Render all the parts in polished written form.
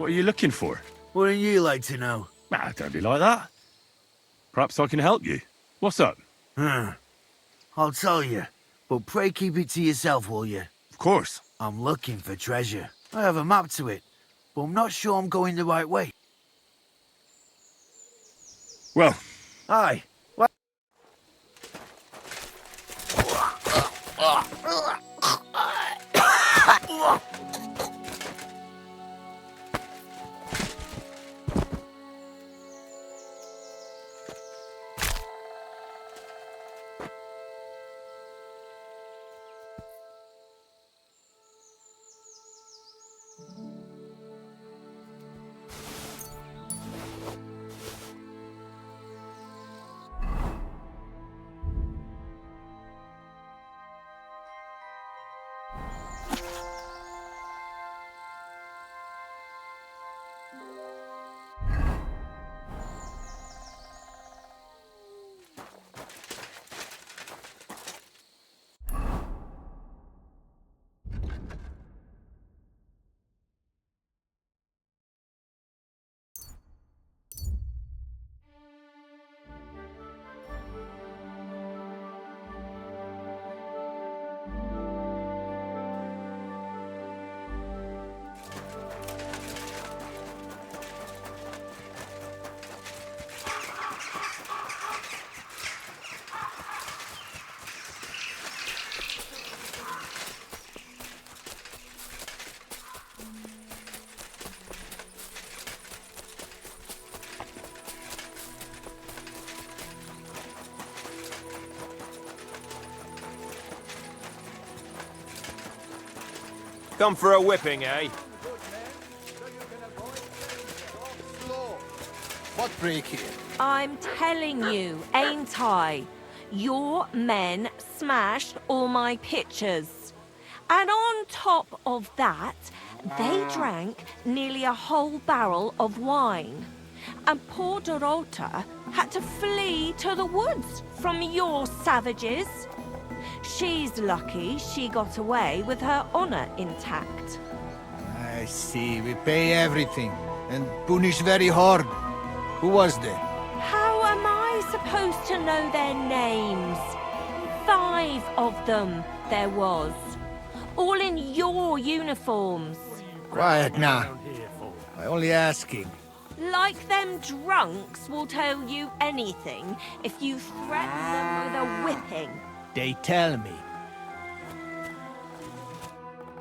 What are you looking for? Wouldn't you like to know? Ah, don't be like that. Perhaps I can help you. What's up? I'll tell you, but pray keep it to yourself, will you? Of course. I'm looking for treasure. I have a map to it, but I'm not sure I'm going the right way. Well, Aye. Come for a whipping, eh? What break here? I'm telling you, ain't I? Your men smashed all my pictures. And on top of that, they drank nearly a whole barrel of wine. And poor Dorota had to flee to the woods from your savages. She's lucky she got away with her honor intact. I see. We pay everything and punish very hard. Who was there? How am I supposed to know their names? 5 of them there was. All in your uniforms. Quiet now. I only asking. Like them drunks will tell you anything if you threaten them with a whipping. They tell me.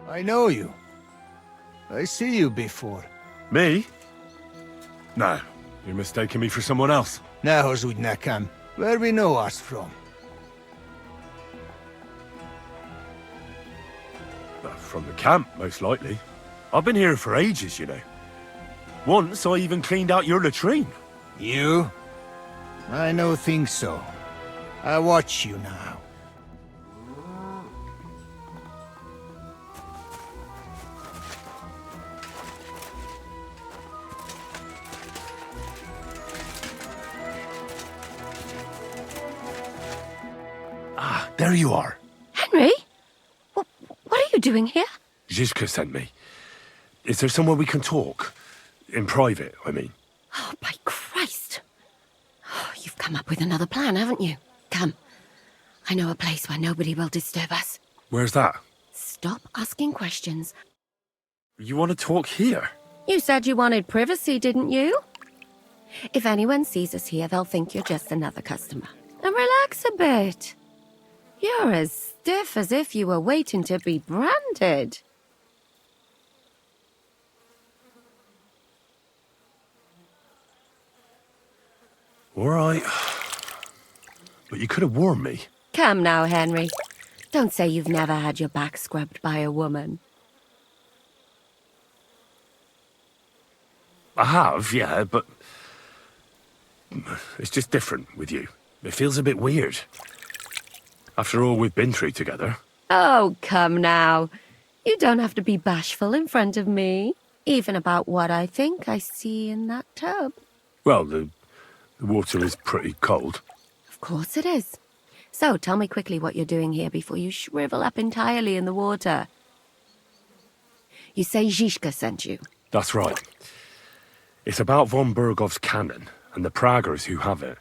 I know you. I see you before. me? No, you're mistaking me for someone else. Now, Zudnakam, where we know us from? From the camp, most likely. I've been here for ages, you know. Once I even cleaned out your latrine. You? I no think so. I watch you now. Ah, there you are. Henry? What are you doing here? Zizka sent me. Is there somewhere we can talk? In private, I mean. Oh, by Christ. Oh, you've come up with another plan, haven't you? Come. I know a place where nobody will disturb us. Where's that? Stop asking questions. You want to talk here? You said you wanted privacy, didn't you? If anyone sees us here, they'll think you're just another customer. And relax a bit. You're as stiff as if you were waiting to be branded. All right. But you could have warned me. Come now, Henry. Don't say you've never had your back scrubbed by a woman. I have, yeah, but... it's just different with you. It feels a bit weird. After all we've been through together. Oh, come now. You don't have to be bashful in front of me. Even about what I think I see in that tub. Well, the water is pretty cold. Of course it is. So tell me quickly what you're doing here before you shrivel up entirely in the water. You say Zizka sent you? That's right. It's about von Bergov's cannon and the Praggers who have it.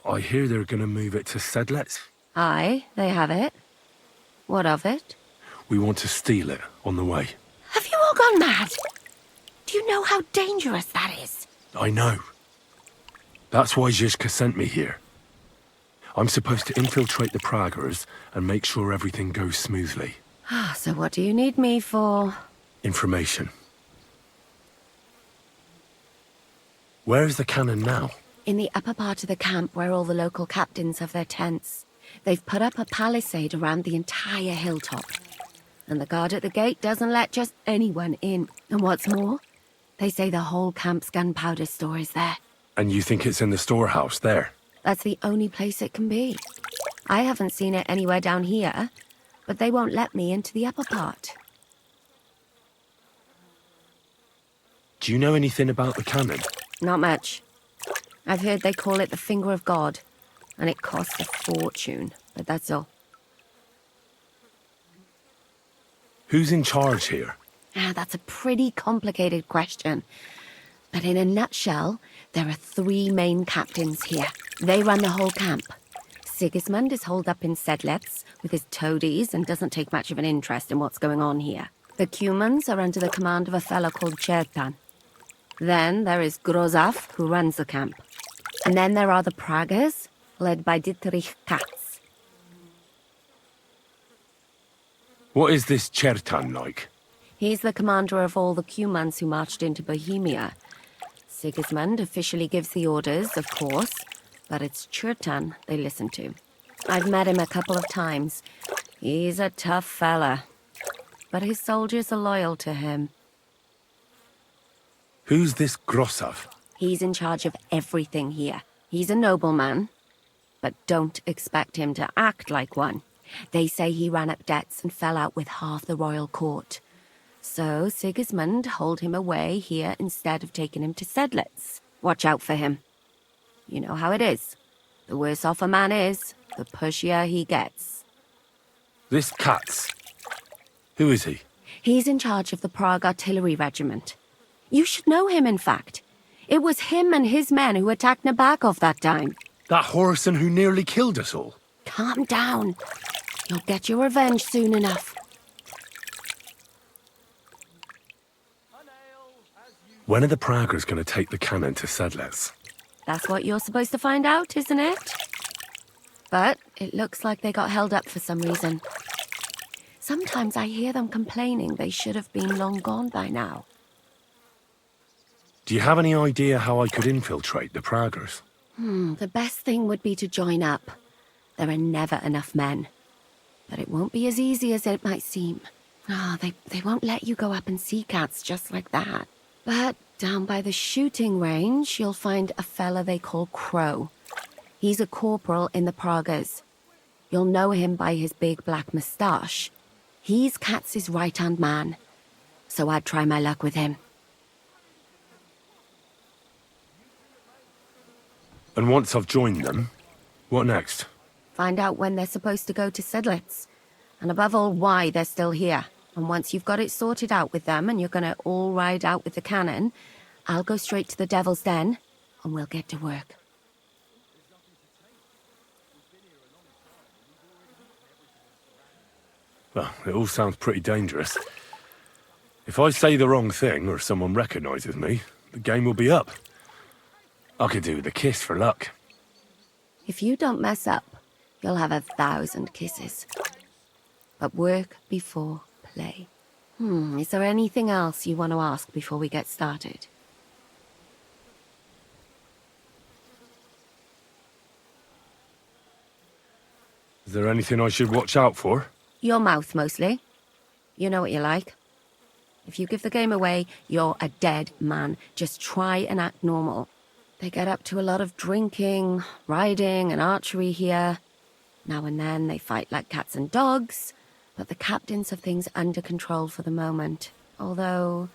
I hear they're gonna move it to Sedlets. Aye, they have it. What of it? We want to steal it on the way. Have you all gone mad? Do you know how dangerous that is? I know. That's why Zizka sent me here. I'm supposed to infiltrate the Praggers and make sure everything goes smoothly. So what do you need me for? Information. Where's the cannon now? In the upper part of the camp where all the local captains have their tents. They've put up a palisade around the entire hilltop. And the guard at the gate doesn't let just anyone in. And what's more, they say the whole camp's gunpowder store is there. And you think it's in the storehouse there? That's the only place it can be. I haven't seen it anywhere down here, but they won't let me into the upper part. Do you know anything about the cannon? Not much. I've heard they call it the Finger of God, and it costs a fortune, but that's all. Who's in charge here? That's a pretty complicated question. But in a nutshell, there are 3 main captains here. They run the whole camp. Sigismund is holed up in Sedlets with his toadies and doesn't take much of an interest in what's going on here. The Cumans are under the command of a fellow called Chertan. Then there is Grozaf, who runs the camp. And then there are the Praggers, led by Dietrich Katz. What is this Chertan like? He's the commander of all the Cumans who marched into Bohemia. Sigismund officially gives the orders, of course, but it's Chertan they listen to. I've met him a couple of times. He's a tough fella, but his soldiers are loyal to him. Who's this Grossav? He's in charge of everything here. He's a nobleman, but don't expect him to act like one. They say he ran up debts and fell out with half the royal court. So Sigismund holed him away here instead of taking him to Sedlets. Watch out for him. You know how it is. The worse off a man is, the pushier he gets. This Katz. Who is he? He's in charge of the Prague Artillery Regiment. You should know him, in fact. It was him and his men who attacked Nabokov that time. That Horson who nearly killed us all. Calm down. You'll get your revenge soon enough. When are the Praggers going to take the cannon to Sedlets? That's what you're supposed to find out, isn't it? But it looks like they got held up for some reason. Sometimes I hear them complaining they should have been long gone by now. Do you have any idea how I could infiltrate the Praggers? The best thing would be to join up. There are never enough men. But it won't be as easy as it might seem. They won't let you go up and see cats just like that. But down by the shooting range, you'll find a fella they call Crow. He's a corporal in the Praggers. You'll know him by his big black moustache. He's Katz's right-hand man. So I'd try my luck with him. And once I've joined them, what next? Find out when they're supposed to go to Sedlets. And above all, why they're still here. And once you've got it sorted out with them and you're gonna all ride out with the cannon, I'll go straight to the Devil's Den and we'll get to work. Well, it all sounds pretty dangerous. If I say the wrong thing or someone recognizes me, the game will be up. I could do with a kiss for luck. If you don't mess up, you'll have 1,000 kisses. But work before play. Is there anything else you want to ask before we get started? Is there anything I should watch out for? Your mouth, mostly. You know what you like. If you give the game away, you're a dead man. Just try and act normal. They get up to a lot of drinking, riding, and archery here. Now and then they fight like cats and dogs, but the captains have things under control for the moment. Although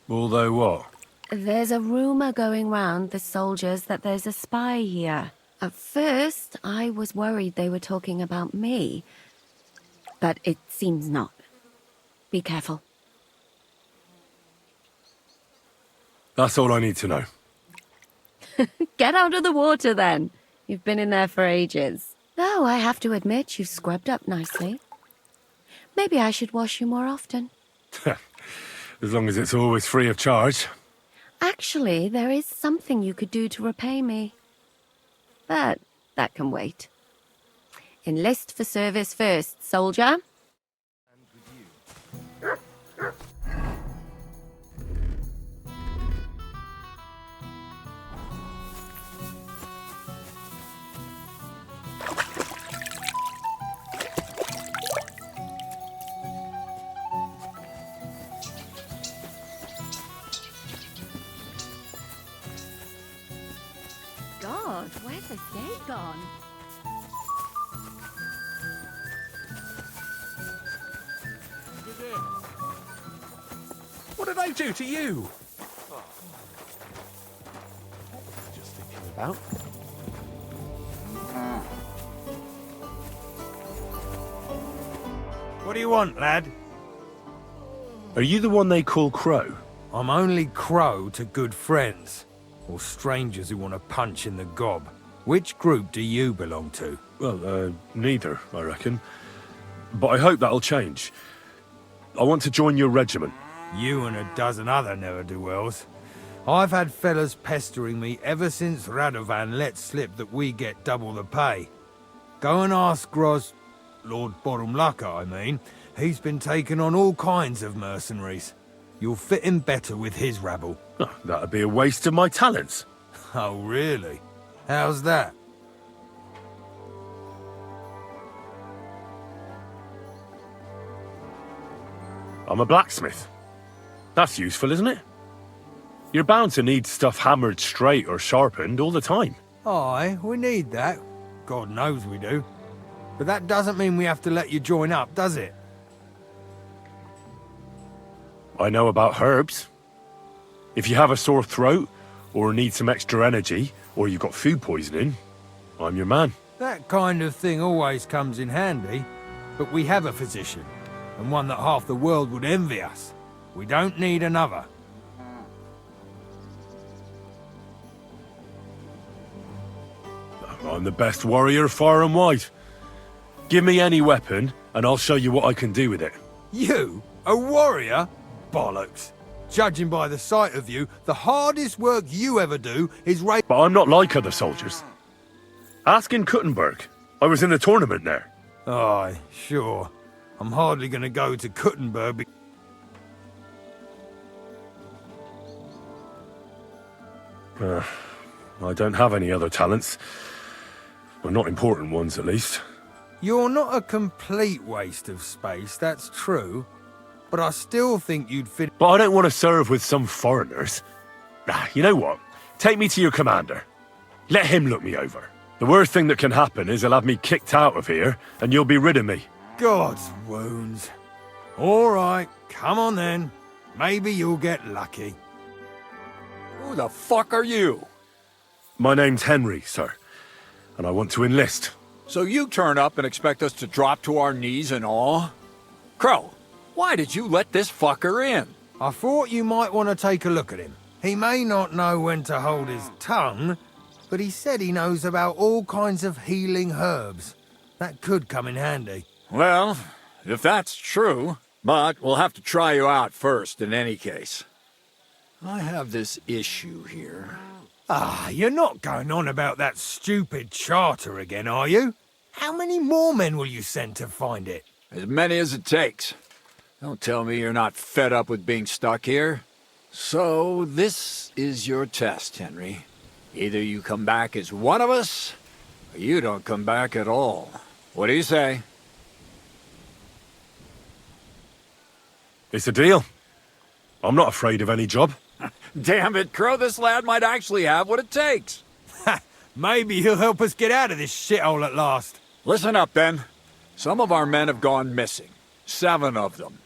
what? there's a rumor going round the soldiers that there's a spy here. At first, I was worried they were talking about me, but it seems not. Be careful. That's all I need to know. Get out of the water then. You've been in there for ages. Though I have to admit you've scrubbed up nicely. Maybe I should wash you more often. As long as it's always free of charge. Actually, there is something you could do to repay me. But that can wait. Enlist for service first, soldier. God, where's the day gone? What did I do to you? Just thinking about. What do you want, lad? Are you the one they call Crow? I'm only Crow to good friends, or strangers who want to punch in the gob. Which group do you belong to? Well, neither, I reckon. But I hope that'll change. I want to join your regiment. You and a dozen other ne'er-do-wells. I've had fellas pestering me ever since Radovan let slip that we get double the pay. Go and ask Lord Borumlaka, I mean. He's been taking on all kinds of mercenaries. You'll fit in better with his rabble. Oh, that'd be a waste of my talents. Oh, really? How's that? I'm a blacksmith. That's useful, isn't it? You're bound to need stuff hammered straight or sharpened all the time. Aye, we need that. God knows we do. But that doesn't mean we have to let you join up, does it? I know about herbs. If you have a sore throat, or need some extra energy, or you've got food poisoning, I'm your man. That kind of thing always comes in handy. But we have a physician, and one that half the world would envy us. We don't need another. I'm the best warrior far and wide. Give me any weapon, and I'll show you what I can do with it. You? A warrior? Bollocks. Judging by the sight of you, the hardest work you ever do is raise... But I'm not like other soldiers. Ask in Kuttenberg. I was in the tournament there. Aye, sure. I'm hardly going to go to Kuttenberg. I don't have any other talents. Well, not important ones, at least. You're not a complete waste of space, that's true. But I still think you'd fit... But I don't want to serve with some foreigners. You know what? Take me to your commander. Let him look me over. The worst thing that can happen is he'll have me kicked out of here, and you'll be rid of me. God's wounds. All right, come on then. Maybe you'll get lucky. Who the fuck are you? My name's Henry, sir, and I want to enlist. So you turn up and expect us to drop to our knees in awe? Crow, why did you let this fucker in? I thought you might want to take a look at him. He may not know when to hold his tongue, but he said he knows about all kinds of healing herbs. That could come in handy. Well, if that's true, but we'll have to try you out first in any case. I have this issue here. Ah, you're not going on about that stupid charter again, are you? How many more men will you send to find it? As many as it takes. Don't tell me you're not fed up with being stuck here. So, this is your test, Henry. Either you come back as one of us, or you don't come back at all. What do you say? It's a deal. I'm not afraid of any job. Damn it, Crow, this lad might actually have what it takes. Maybe he'll help us get out of this shithole at last. Listen up, then. Some of our men have gone missing. 7 of them.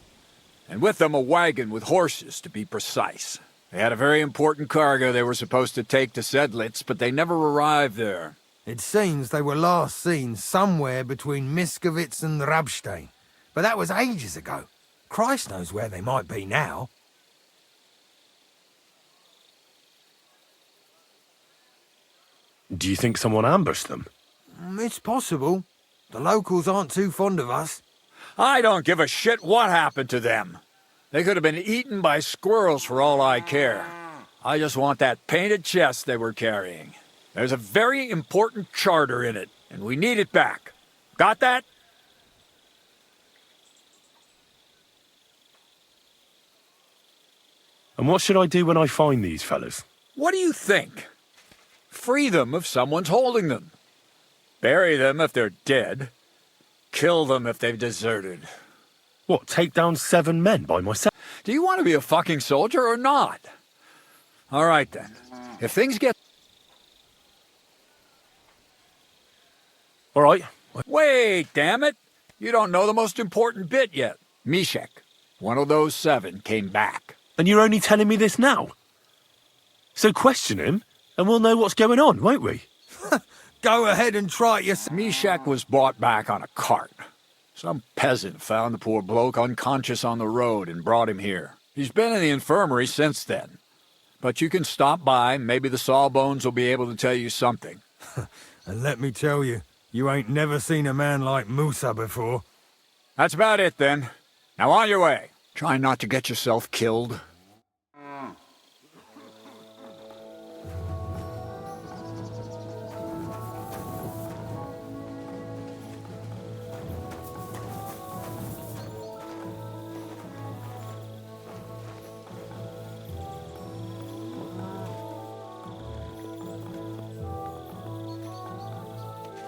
And with them a wagon with horses, to be precise. They had a very important cargo they were supposed to take to Sedlitz, but they never arrived there. It seems they were last seen somewhere between Miskovitz and Rabstein. But that was ages ago. Christ knows where they might be now. Do you think someone ambushed them? It's possible. The locals aren't too fond of us. I don't give a shit what happened to them. They could have been eaten by squirrels for all I care. I just want that painted chest they were carrying. There's a very important charter in it, and we need it back. Got that? And what should I do when I find these fellas? What do you think? Free them if someone's holding them. Bury them if they're dead. Kill them if they've deserted. What, take down 7 men by myself? Do you want to be a fucking soldier or not? All right then. If things get... All right. Wait, damn it! You don't know the most important bit yet. Mishek, one of those 7, came back. And you're only telling me this now? So question him, and we'll know what's going on, won't we? Go ahead and try it yourself. Mishek was brought back on a cart. Some peasant found the poor bloke unconscious on the road and brought him here. He's been in the infirmary since then. But you can stop by, maybe the Sawbones will be able to tell you something. And let me tell you, you ain't never seen a man like Musa before. That's about it then. Now on your way. Try not to get yourself killed.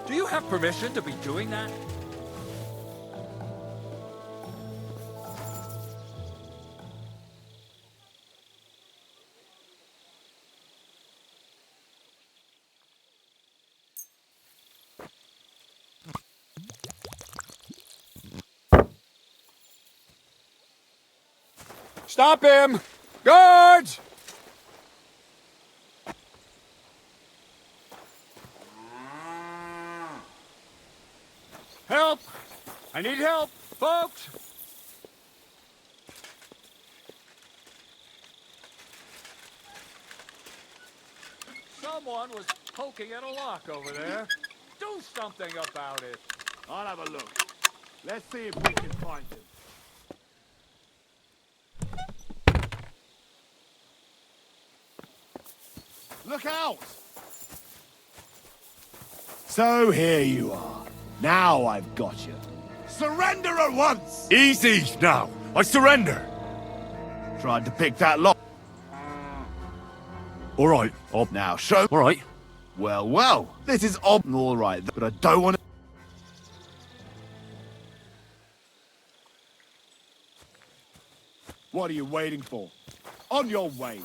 Do you have permission to be doing that? Stop him! Guards! Help! I need help, folks! Someone was poking at a lock over there. Do something about it. I'll have a look. Let's see if we can find him. Look out! So here you are. Now I've got you. Surrender at once! Easy now. I surrender. Tried to pick that lock. All right. Now show. All right. Well, well. This is all right, but I don't want to. What are you waiting for? On your way.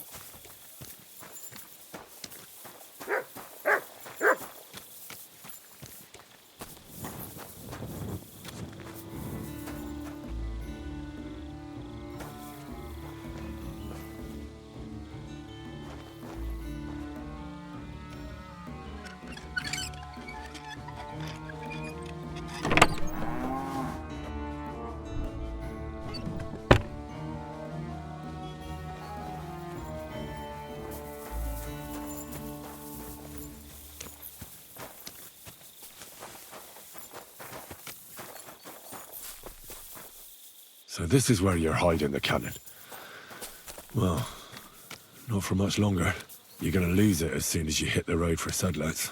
So this is where you're hiding the cannon. Well, not for much longer. You're gonna lose it as soon as you hit the road for Sudlets.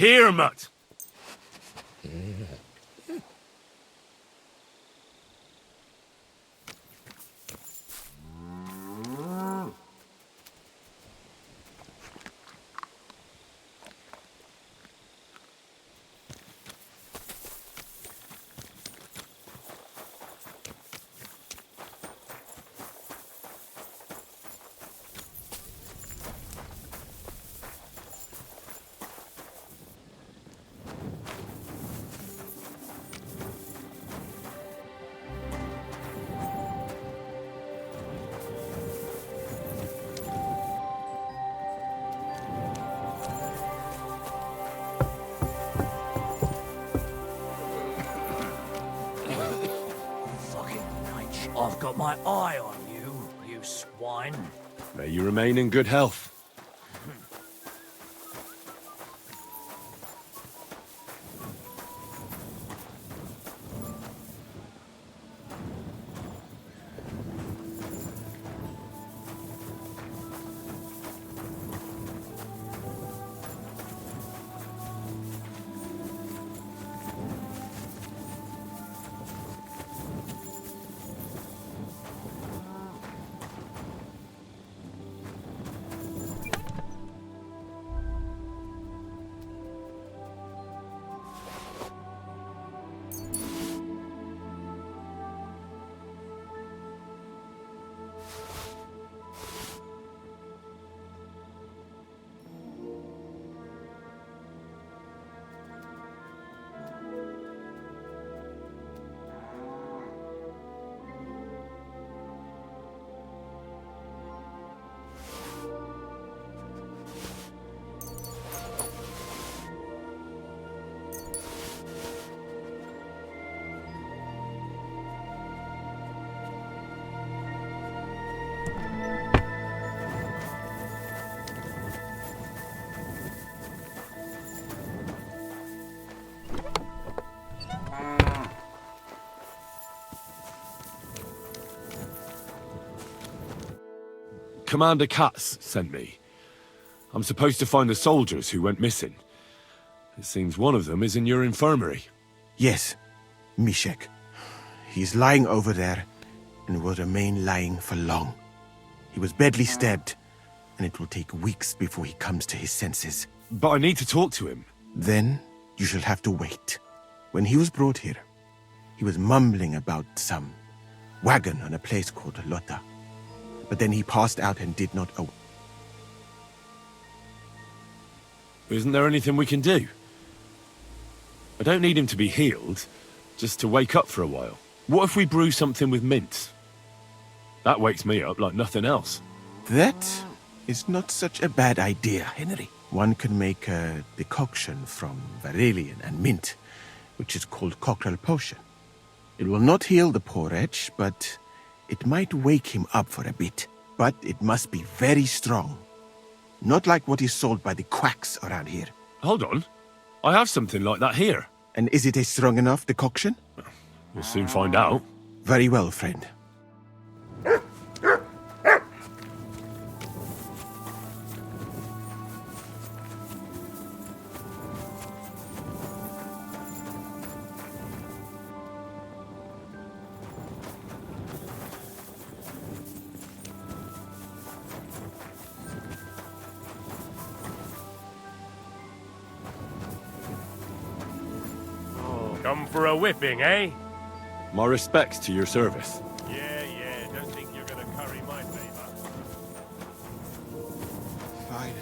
Here, mutt. Fucking wench. I've got my eye on you, you swine. May you remain in good health. Commander Katz sent me. I'm supposed to find the soldiers who went missing. It seems one of them is in your infirmary. Yes, Mishek. He's lying over there, and will remain lying for long. He was badly stabbed, and it will take weeks before he comes to his senses. But I need to talk to him. Then you shall have to wait. When he was brought here, he was mumbling about some wagon on a place called Lota. But then he passed out and did not awake. Isn't there anything we can do? I don't need him to be healed, just to wake up for a while. What if we brew something with mint? That wakes me up like nothing else. That is not such a bad idea, Henry. One can make a decoction from Varelian and mint, which is called cockerel potion. It will not heal the poor wretch, but it might wake him up for a bit. But it must be very strong. Not like what is sold by the quacks around here. Hold on. I have something like that here. And is it a strong enough decoction? We'll soon find out. Very well, friend. Come for a whipping, eh? My respects to your service. Yeah, don't think you're gonna curry my favor. Finally.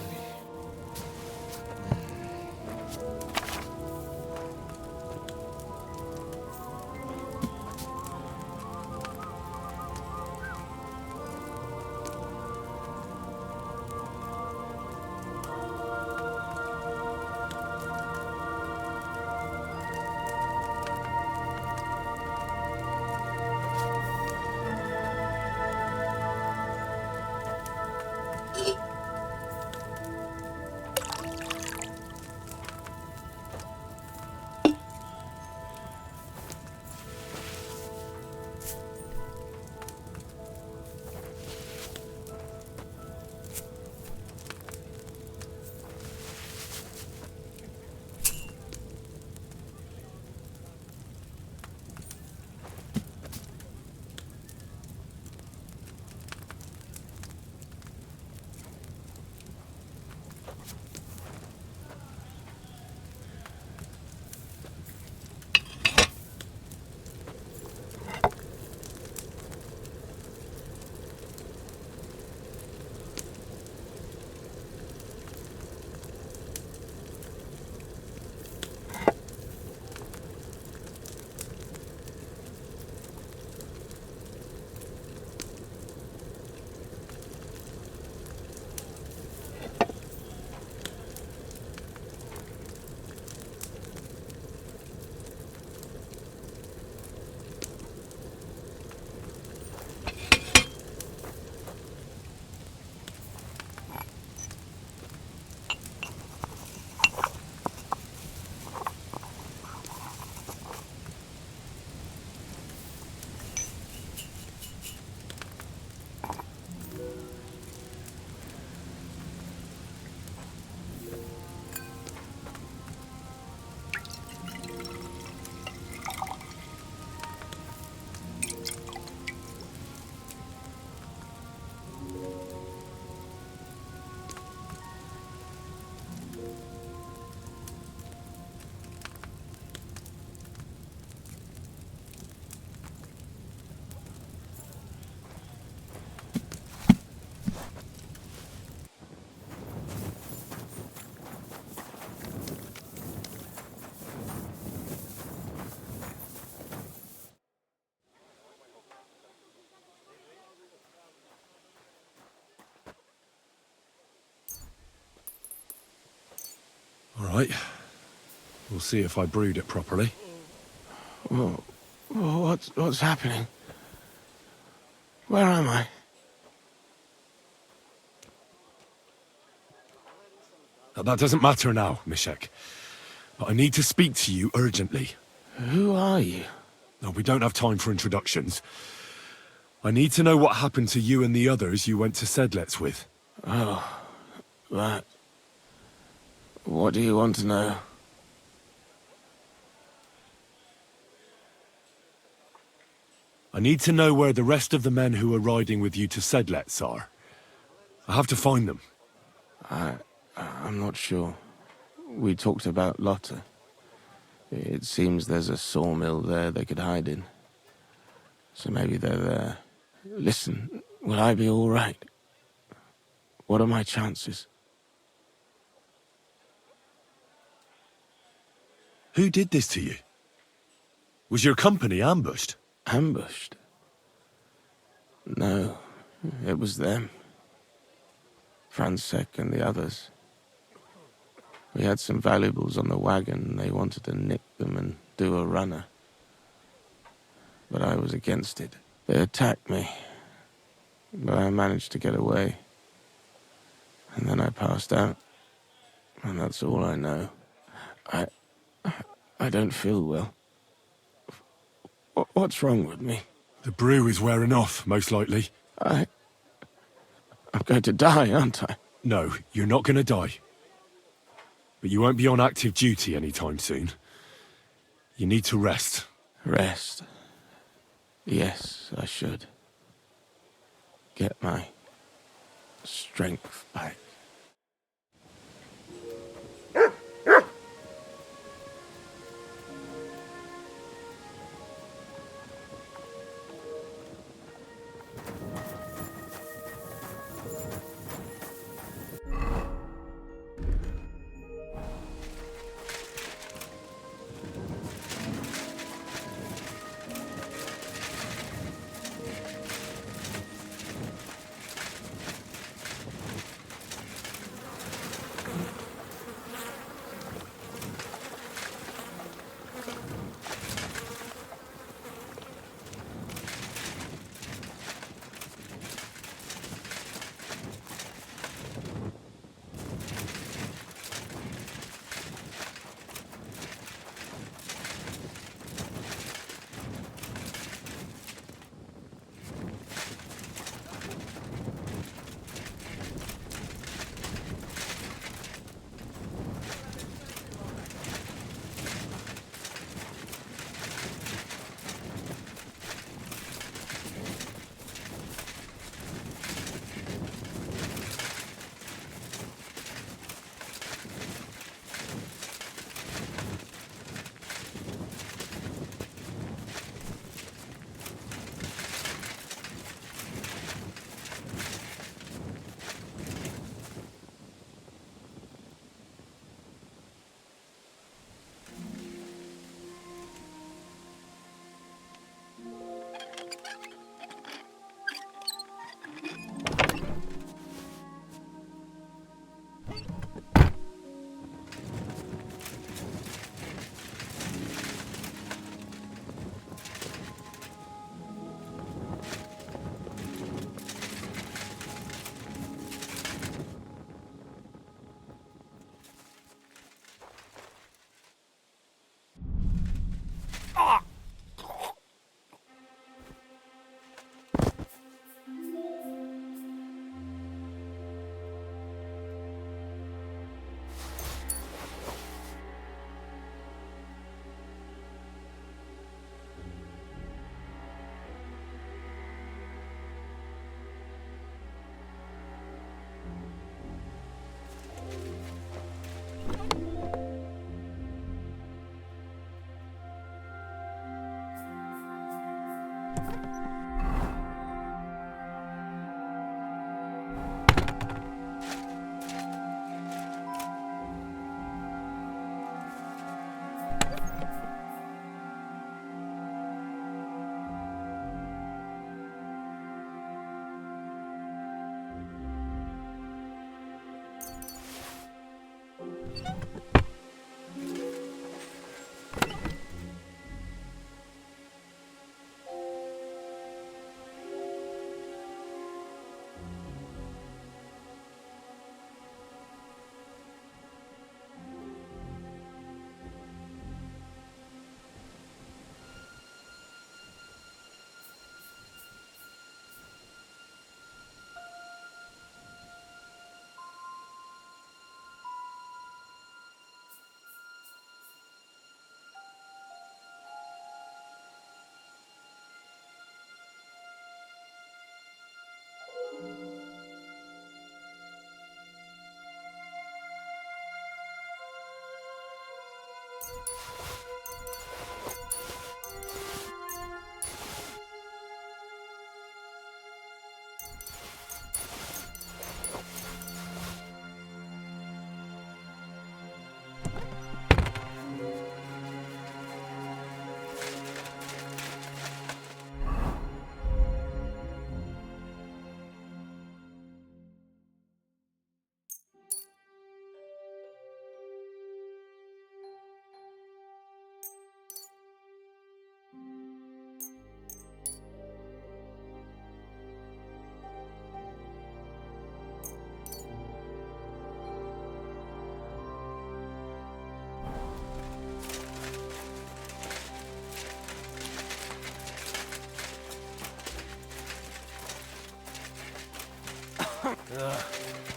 All right. We'll see if I brewed it properly. Whoa. What's happening? Where am I? That doesn't matter now, Mishek. But I need to speak to you urgently. Who are you? No, we don't have time for introductions. I need to know what happened to you and the others you went to Sedlets with. Oh, that. What do you want to know? I need to know where the rest of the men who are riding with you to Sedlets are. I have to find them. I'm not sure. We talked about Lotta. It seems there's a sawmill there they could hide in. So maybe they're there. Listen, will I be all right? What are my chances? Who did this to you? Was your company ambushed? Ambushed? No, it was them. Fransek and the others. We had some valuables on the wagon and they wanted to nick them and do a runner. But I was against it. They attacked me, but I managed to get away. And then I passed out. And that's all I know. I don't feel well. What's wrong with me? The brew is wearing off, most likely. I'm going to die, aren't I? No, you're not going to die. But you won't be on active duty anytime soon. You need to rest. Rest? Yes, I should. Get my strength back.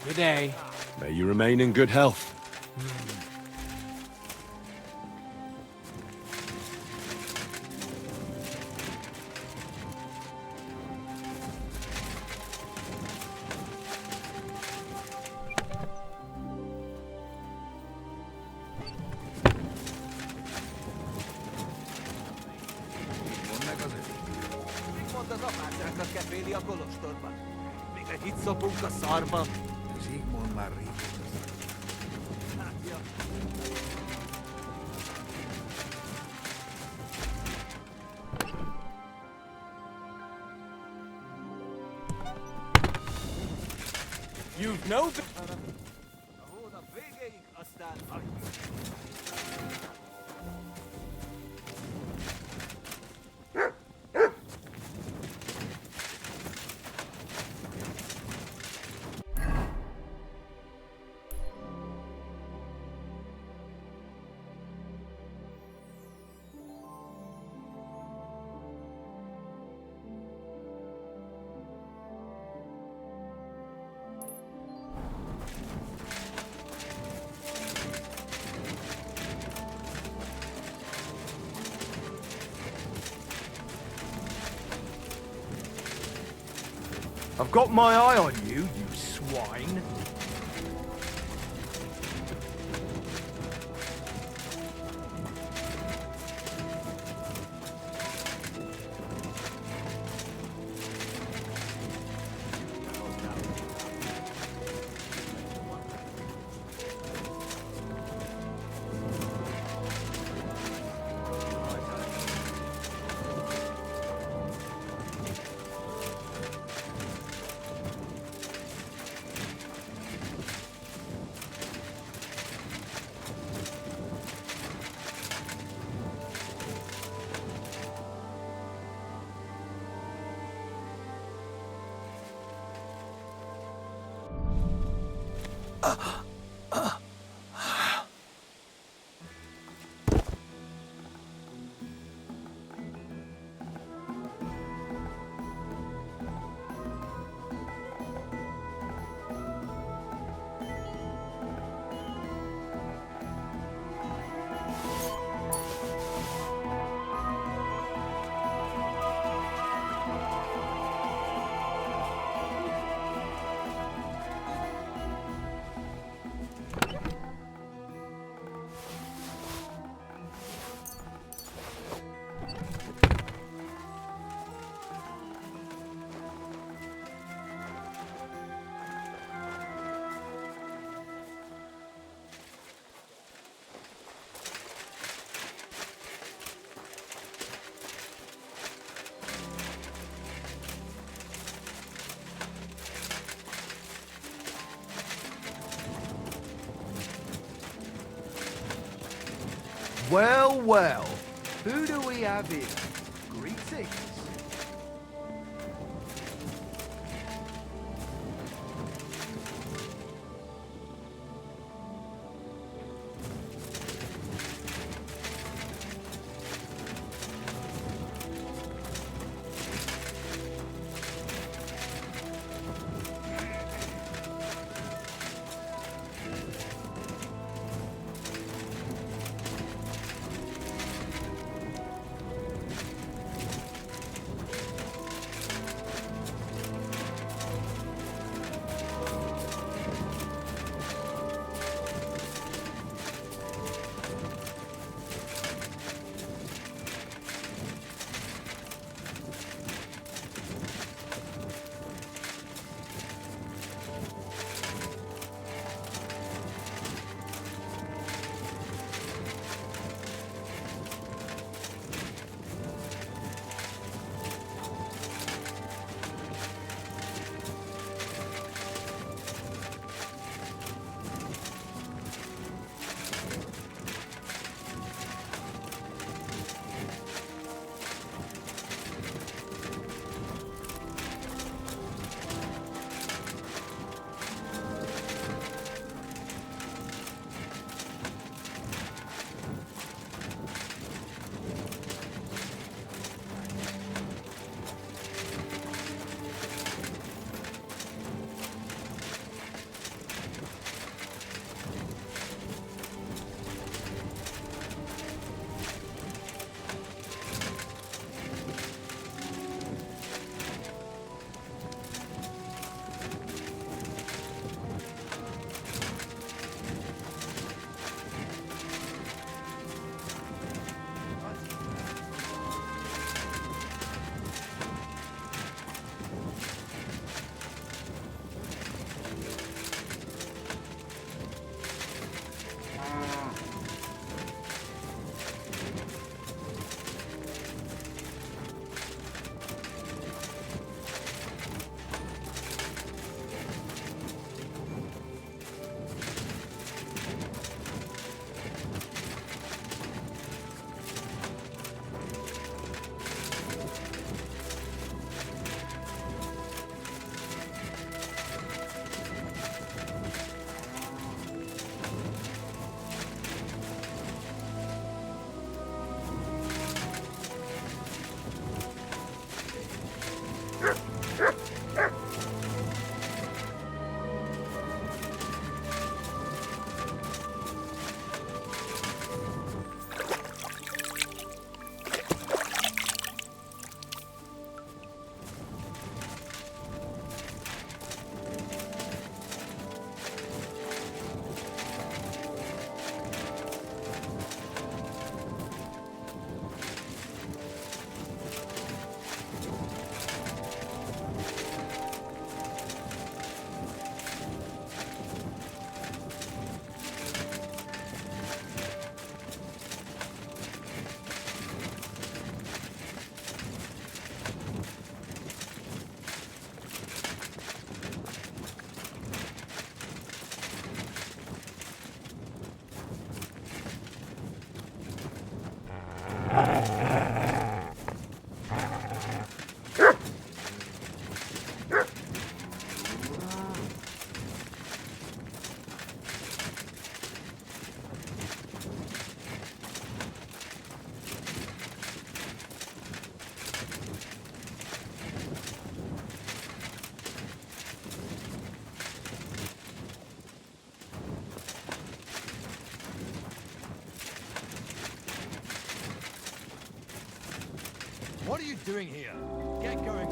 Good day. May you remain in good health. Mondd az apácákat keféli a kolostorban. Még egy itt szopunk a szarba. Zsigmond már rég. Hát, ja. You've no... A hónap végéig, aztán adjuk. I've got my eye on you, you swine. Well, well. Who do we have here? Greetings. What are you doing here? Get going.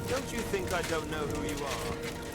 Don't you think I don't know who you are?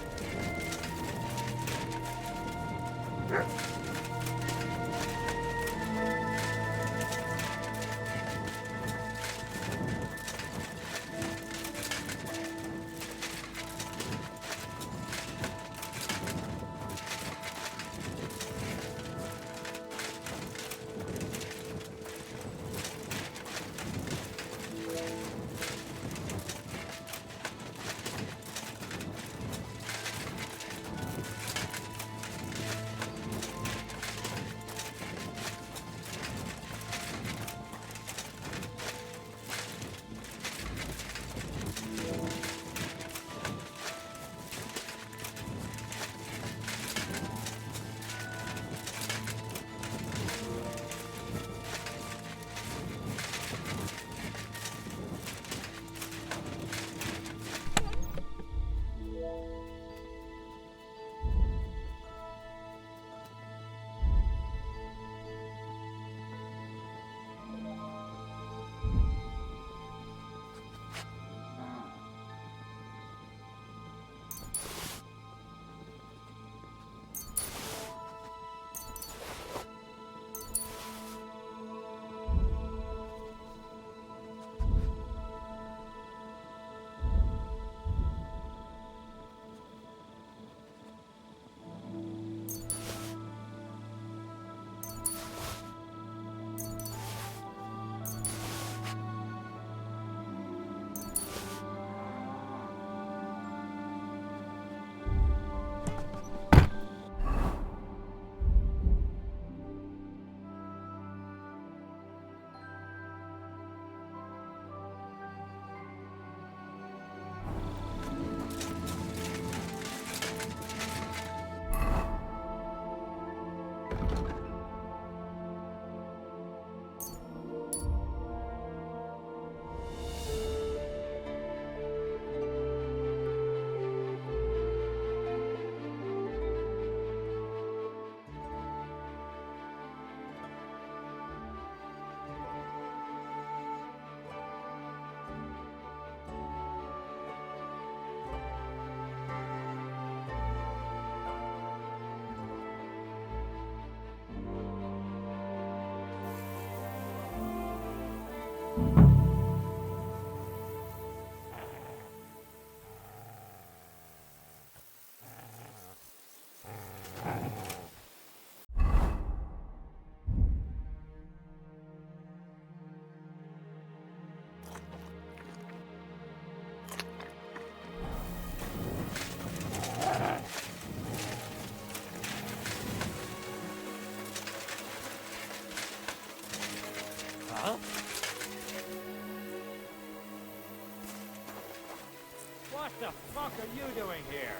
What the fuck are you doing here?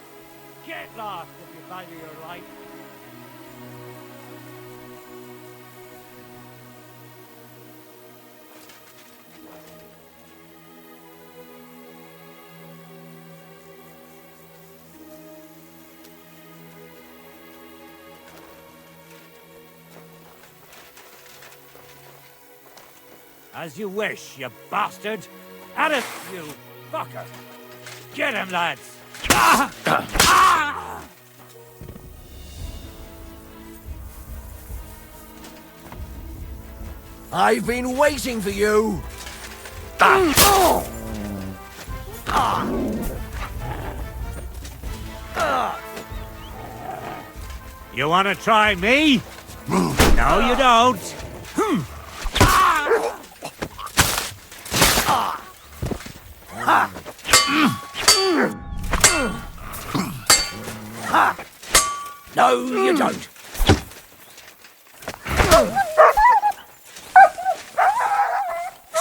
Get lost if you value your life. As you wish, you bastard. At us, you fucker! Get him, lads! I've been waiting for you! You want to try me? No, you don't. No, you don't.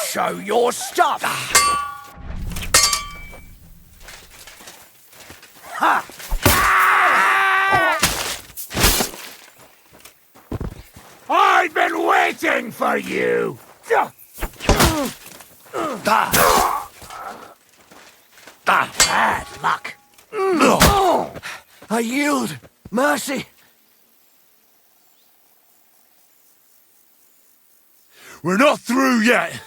Show your stuff! I've been waiting for you! Bad luck. I yield. Mercy. We're not through yet.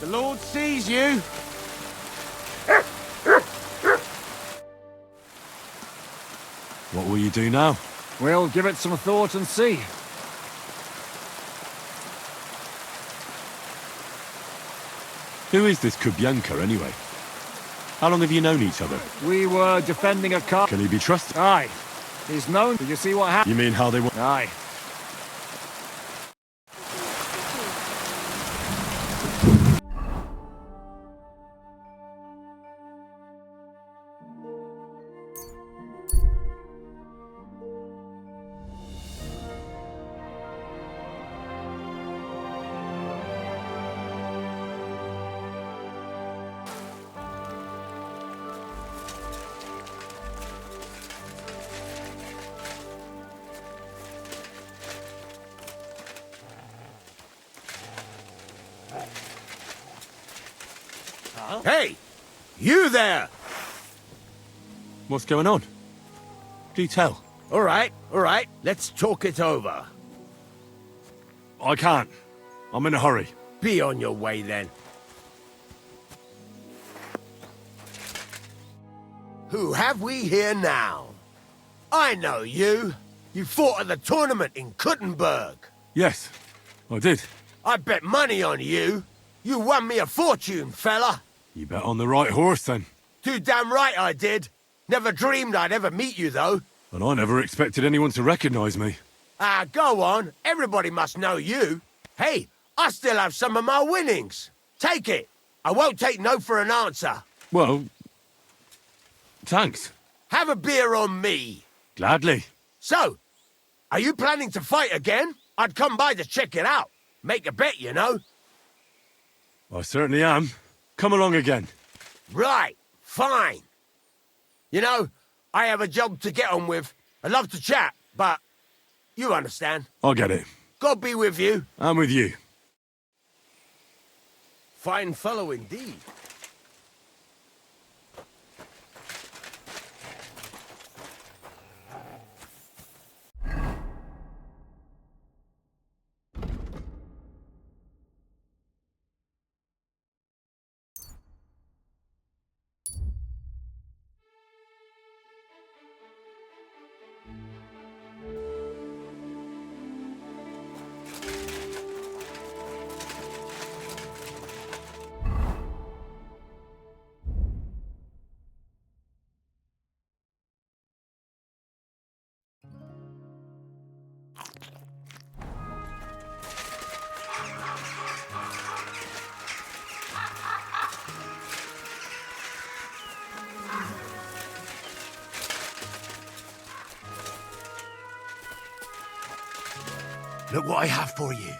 The Lord sees you. What will you do now? We'll give it some thought and see. Who is this Kubyanka, anyway? How long have you known each other? We were defending a car. Can he be trusted? Aye. He's known. Did you see what happened? You mean how they were? Aye. Hey! You there! What's going on? Do tell. All right. Let's talk it over. I can't. I'm in a hurry. Be on your way, then. Who have we here now? I know you. You fought at the tournament in Kuttenberg. Yes, I did. I bet money on you. You won me a fortune, fella. You bet on the right horse, then. Too damn right I did. Never dreamed I'd ever meet you, though. And I never expected anyone to recognize me. Ah, go on. Everybody must know you. Hey, I still have some of my winnings. Take it. I won't take no for an answer. Well, thanks. Have a beer on me. Gladly. So, are you planning to fight again? I'd come by to check it out. Make a bet, you know. I certainly am. Come along again. Right, fine. You know, I have a job to get on with. I'd love to chat, but you understand. I get it. God be with you. I'm with you. Fine fellow indeed. Look what I have for you.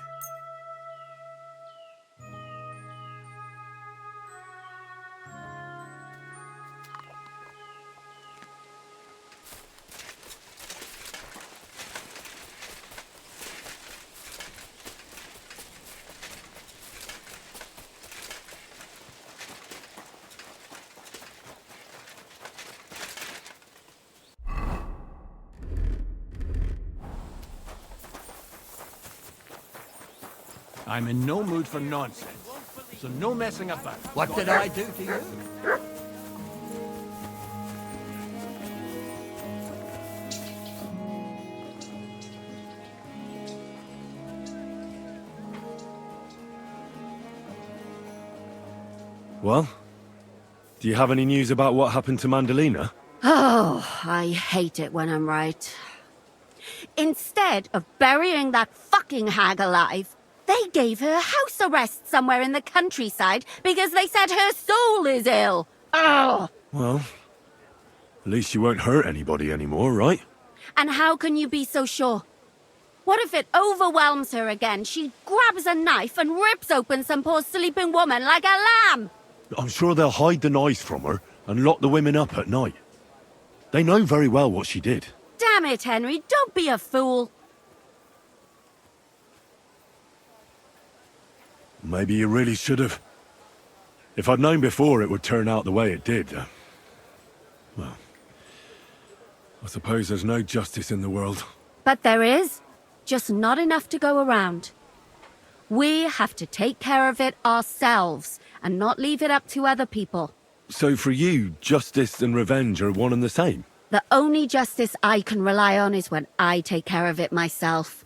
I'm in no mood for nonsense, so no messing about. What did I do to you? Well, do you have any news about what happened to Mandalina? Oh, I hate it when I'm right. Instead of burying that fucking hag alive, they gave her house arrest somewhere in the countryside because they said her soul is ill. Oh! Well, at least you won't hurt anybody anymore, right? And how can you be so sure? What if it overwhelms her again? She grabs a knife and rips open some poor sleeping woman like a lamb. I'm sure they'll hide the knives from her and lock the women up at night. They know very well what she did. Damn it, Henry, don't be a fool. Maybe you really should have. If I'd known before it would turn out the way it did, well, I suppose there's no justice in the world. But there is. Just not enough to go around. We have to take care of it ourselves and not leave it up to other people. So for you, justice and revenge are one and the same? The only justice I can rely on is when I take care of it myself.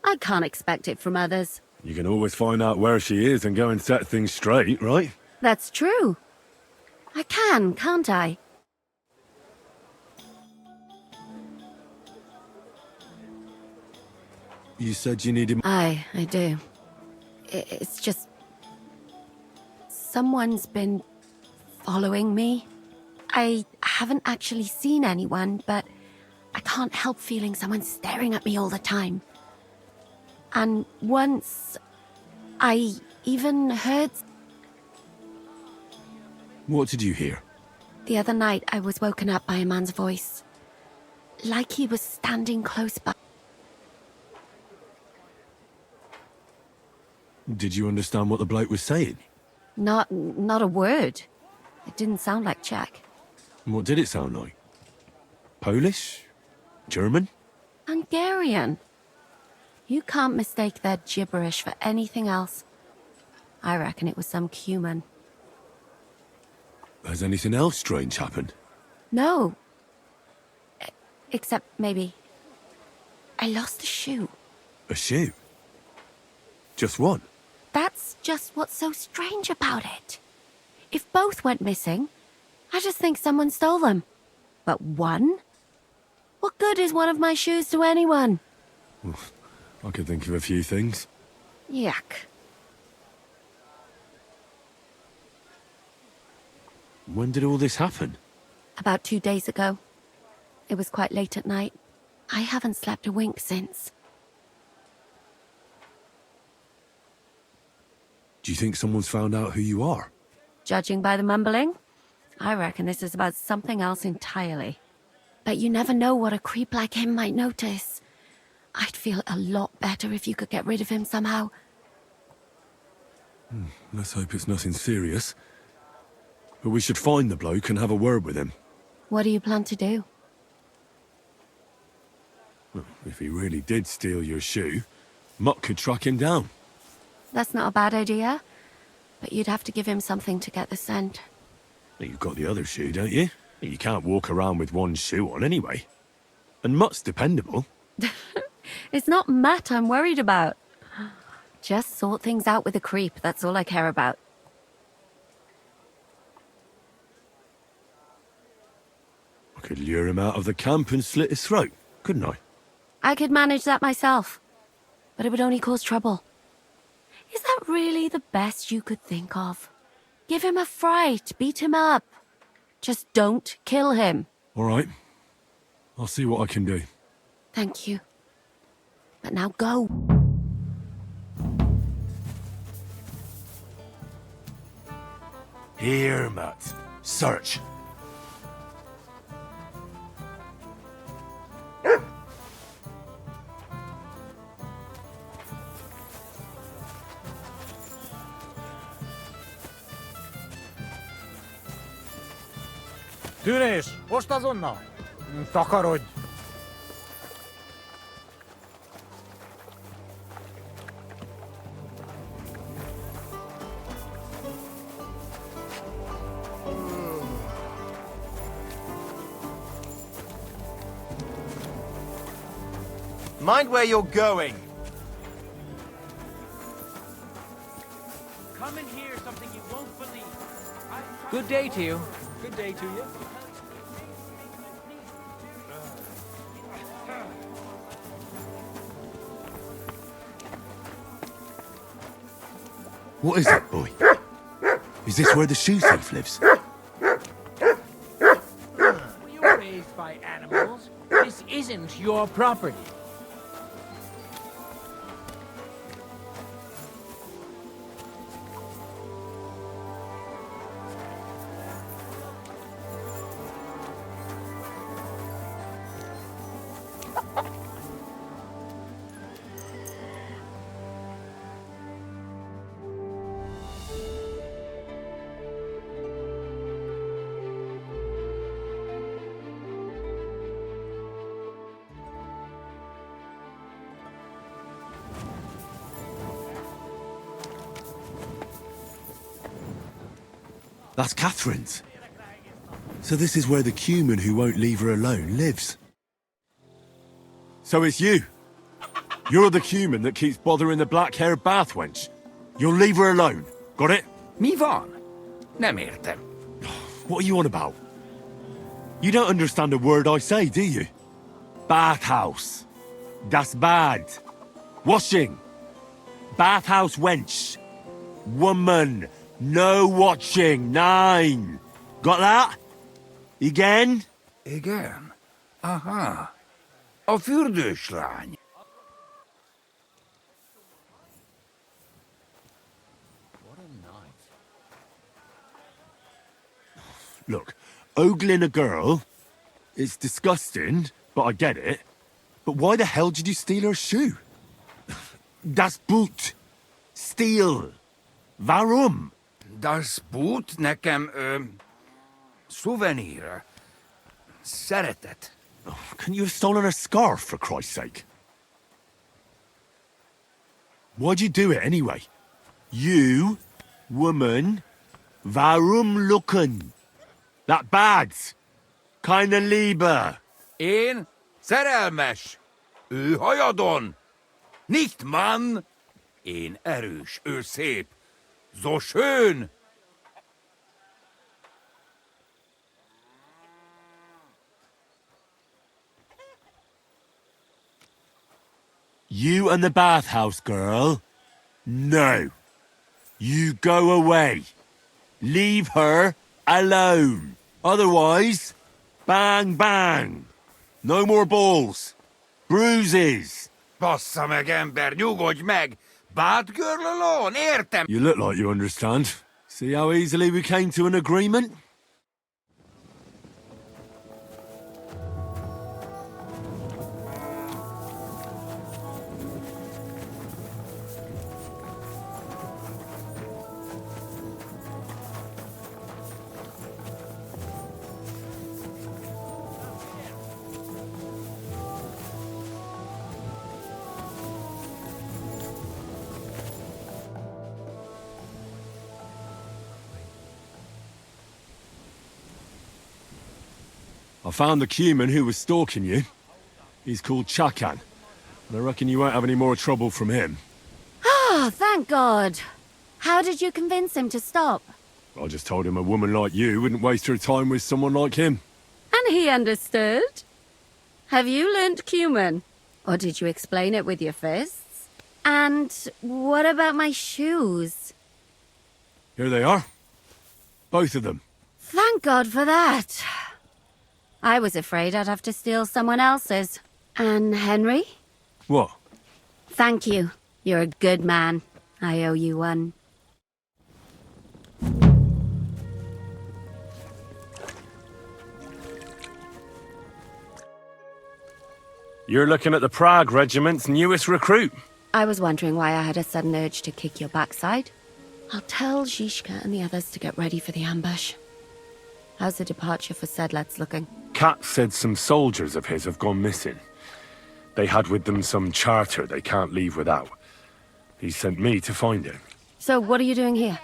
I can't expect it from others. You can always find out where she is and go and set things straight, right? That's true. I can, can't I? You said you needed... I do. It's just... Someone's been following me. I haven't actually seen anyone, but I can't help feeling someone staring at me all the time. And once, I even heard... What did you hear? The other night, I was woken up by a man's voice. Like he was standing close by. Did you understand what the bloke was saying? Not a word. It didn't sound like Czech. What did it sound like? Polish? German? Hungarian. You can't mistake their gibberish for anything else. I reckon it was some Cuman. Has anything else strange happened? No. Except maybe... I lost a shoe. A shoe? Just one? That's just what's so strange about it. If both went missing, I just think someone stole them. But one? What good is one of my shoes to anyone? I could think of a few things. Yuck. When did all this happen? About 2 days ago. It was quite late at night. I haven't slept a wink since. Do you think someone's found out who you are? Judging by the mumbling, I reckon this is about something else entirely. But you never know what a creep like him might notice. I'd feel a lot better if you could get rid of him somehow. Let's hope it's nothing serious. But we should find the bloke and have a word with him. What do you plan to do? Well, if he really did steal your shoe, Mutt could track him down. That's not a bad idea. But you'd have to give him something to get the scent. You've got the other shoe, don't you? You can't walk around with one shoe on anyway. And Mutt's dependable. It's not Matt I'm worried about. Just sort things out with a creep, that's all I care about. I could lure him out of the camp and slit his throat, couldn't I? I could manage that myself. But it would only cause trouble. Is that really the best you could think of? Give him a fright, beat him up. Just don't kill him. All right. I'll see what I can do. Thank you. But now go. Here, Mutt. Search. Tűnés! Most azonnal! Takarodj! Mind where you're going. Come and hear something you won't believe. Good day to you. Good day to you. What is it, boy? Is this where the shoe thief lives? You're raised by animals. This isn't your property. That's Catherine's. So this is where the cumin who won't leave her alone lives. So it's you. You're the cumin that keeps bothering the black-haired bath wench. You'll leave her alone. Got it? Mi van? Nem értem. What are you on about? You don't understand a word I say, do you? Bathhouse. Das bad. Washing. Bathhouse wench. Woman. No watching. 9. Got that? Again? Igen? Aha. A fürdős lány. Look, ogling a girl, it's disgusting, but I get it. But why the hell did you steal her shoe? Das Boot. Steal. Warum? Das Boot nekem, szuvenír. Szeretet. Couldn't you have stolen her scarf, for Christ's sake? Why'd you do it anyway? You, woman, warum looken? That bad. Keine Liebe. Én szerelmes. Ő hajadon. Nicht Mann. Én erős, ő szép. So schön. You and the bathhouse girl? No. You go away. Leave her alone. Otherwise, bang, bang. No more balls. Bruises. Bassza meg, ember, nyugodj meg! Bad girl alone, értem? You look like you understand. See how easily we came to an agreement? I found the cumin who was stalking you. He's called Chakan, and I reckon you won't have any more trouble from him. Oh, thank God. How did you convince him to stop? I just told him a woman like you wouldn't waste her time with someone like him. And he understood? Have you learnt cumin? Or did you explain it with your fists? And what about my shoes? Here they are. Both of them. Thank God for that. I was afraid I'd have to steal someone else's. And Henry? What? Thank you. You're a good man. I owe you one. You're looking at the Prague Regiment's newest recruit. I was wondering why I had a sudden urge to kick your backside. I'll tell Zizka and the others to get ready for the ambush. How's the departure for Sedlets looking? Kat said some soldiers of his have gone missing. They had with them some charter they can't leave without. He sent me to find it. So what are you doing here?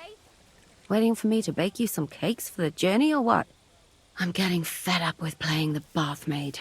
Waiting for me to bake you some cakes for the journey or what? I'm getting fed up with playing the bath maid.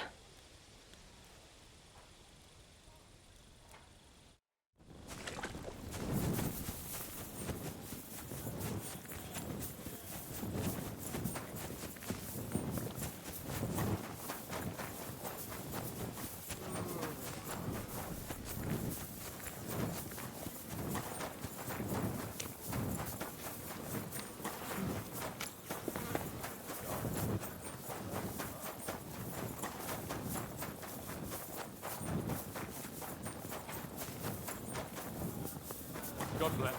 God bless.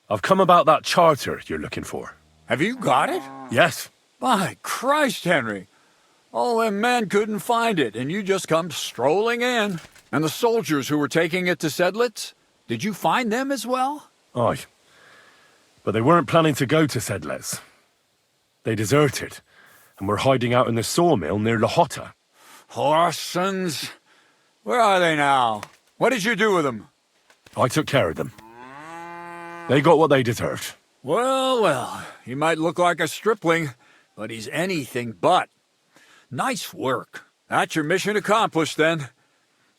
I've come about that charter you're looking for. Have you got it? Yes. By Christ, Henry. All them men couldn't find it, and you just come strolling in. And the soldiers who were taking it to Sedlitz, did you find them as well? Aye. But they weren't planning to go to Sedlets. They deserted, and were hiding out in the sawmill near Lahota. Horsons? Where are they now? What did you do with them? I took care of them. They got what they deserved. Well, well, he might look like a stripling, but he's anything but. Nice work. That's your mission accomplished, then.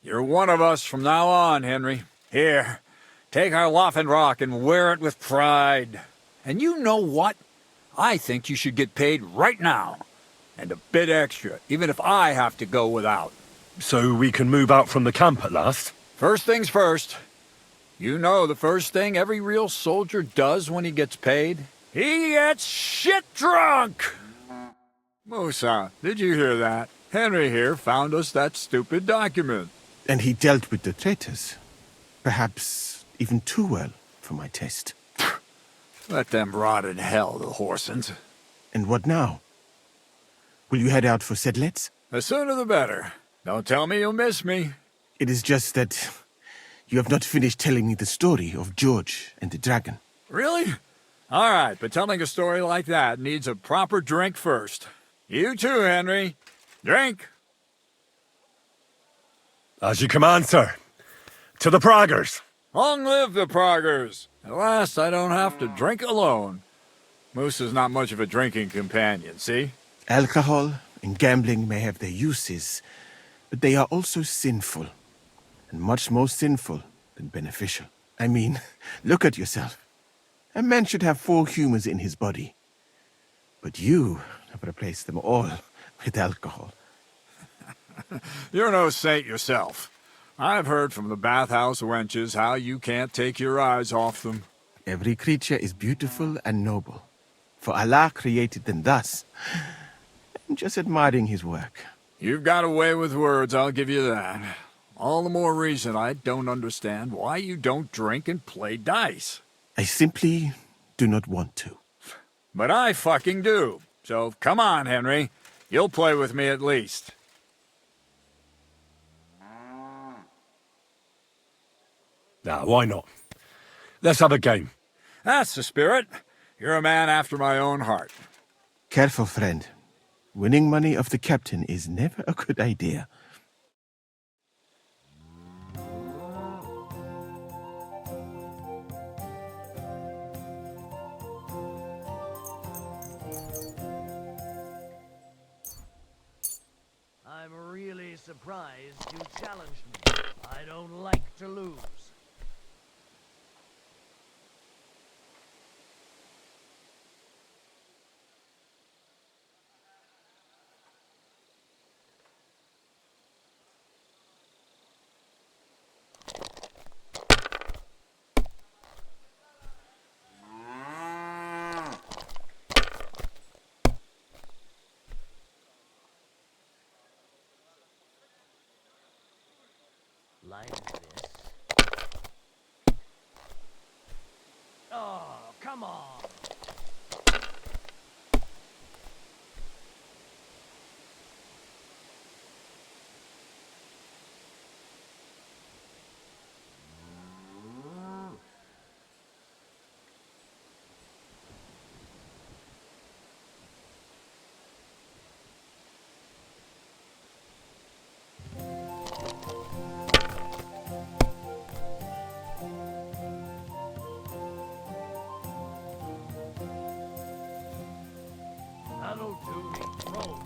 You're one of us from now on, Henry. Here, take our Laughing Rock and wear it with pride. And you know what? I think you should get paid right now. And a bit extra, even if I have to go without. So we can move out from the camp at last? First things first. You know the first thing every real soldier does when he gets paid? He gets shit drunk! Musa, did you hear that? Henry here found us that stupid document. And he dealt with the traitors. Perhaps even too well for my taste. Let them rot in hell, the Horsons. And what now? Will you head out for Sedlets? The sooner the better. Don't tell me you'll miss me. It is just that you have not finished telling me the story of George and the dragon. Really? All right, but telling a story like that needs a proper drink first. You too, Henry. Drink. As you command, sir. To the Praggers. Long live the Praggers. At last, I don't have to drink alone. Moose is not much of a drinking companion, see? Alcohol and gambling may have their uses, but they are also sinful. And much more sinful than beneficial. I mean, look at yourself. A man should have 4 humors in his body. But you have replaced them all with alcohol. You're no saint yourself. I've heard from the bathhouse wenches how you can't take your eyes off them. Every creature is beautiful and noble. For Allah created them thus. I'm just admiring his work. You've got a way with words, I'll give you that. All the more reason I don't understand why you don't drink and play dice. I simply do not want to. But I fucking do. So come on, Henry. You'll play with me at least. Nah, why not? Let's have a game. That's the spirit. You're a man after my own heart. Careful, friend. Winning money off the captain is never a good idea. I'm really surprised you challenged me. I don't like to lose. Like this. Oh, come on. That'll do me. Roll.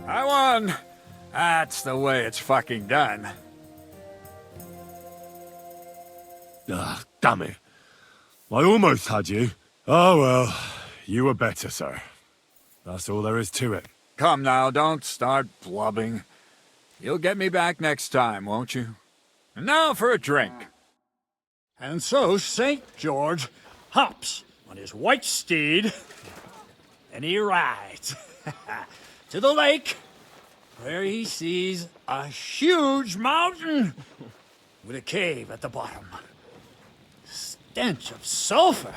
I won! That's the way it's fucking done. Ah, damn it. I almost had you. Oh well, you were better, sir. That's all there is to it. Come now, don't start blubbing. You'll get me back next time, won't you? And now for a drink. And so St. George hops on his white steed, and he rides to the lake where he sees a huge mountain with a cave at the bottom. Stench of sulfur.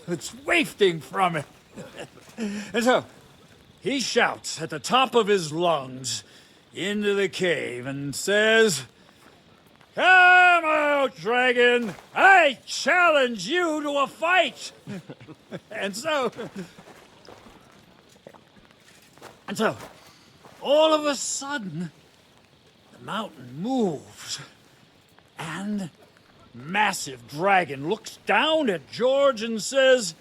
It's wafting from it. And so, he shouts at the top of his lungs into the cave and says, "Come out, dragon! I challenge you to a fight!" And so, all of a sudden, the mountain moves, and massive dragon looks down at George and says,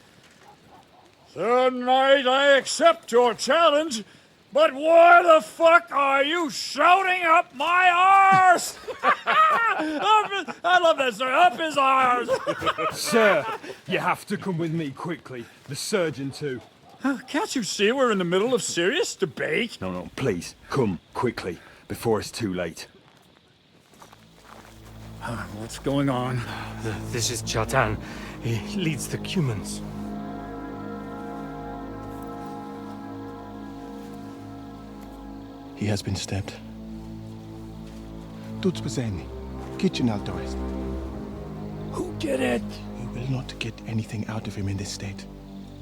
"Sir Knight, I accept your challenge, but why the fuck are you shouting up my arse?" I love that, sir. Up his arse. Sir, you have to come with me quickly. The surgeon too. Can't you see we're in the middle of serious debate? No, please, come quickly, before it's too late. What's going on? This is Chatan. He leads the Cumans. He has been stabbed. Tuts bezeni. Kitchen outdoors. Who did it? We will not get anything out of him in this state.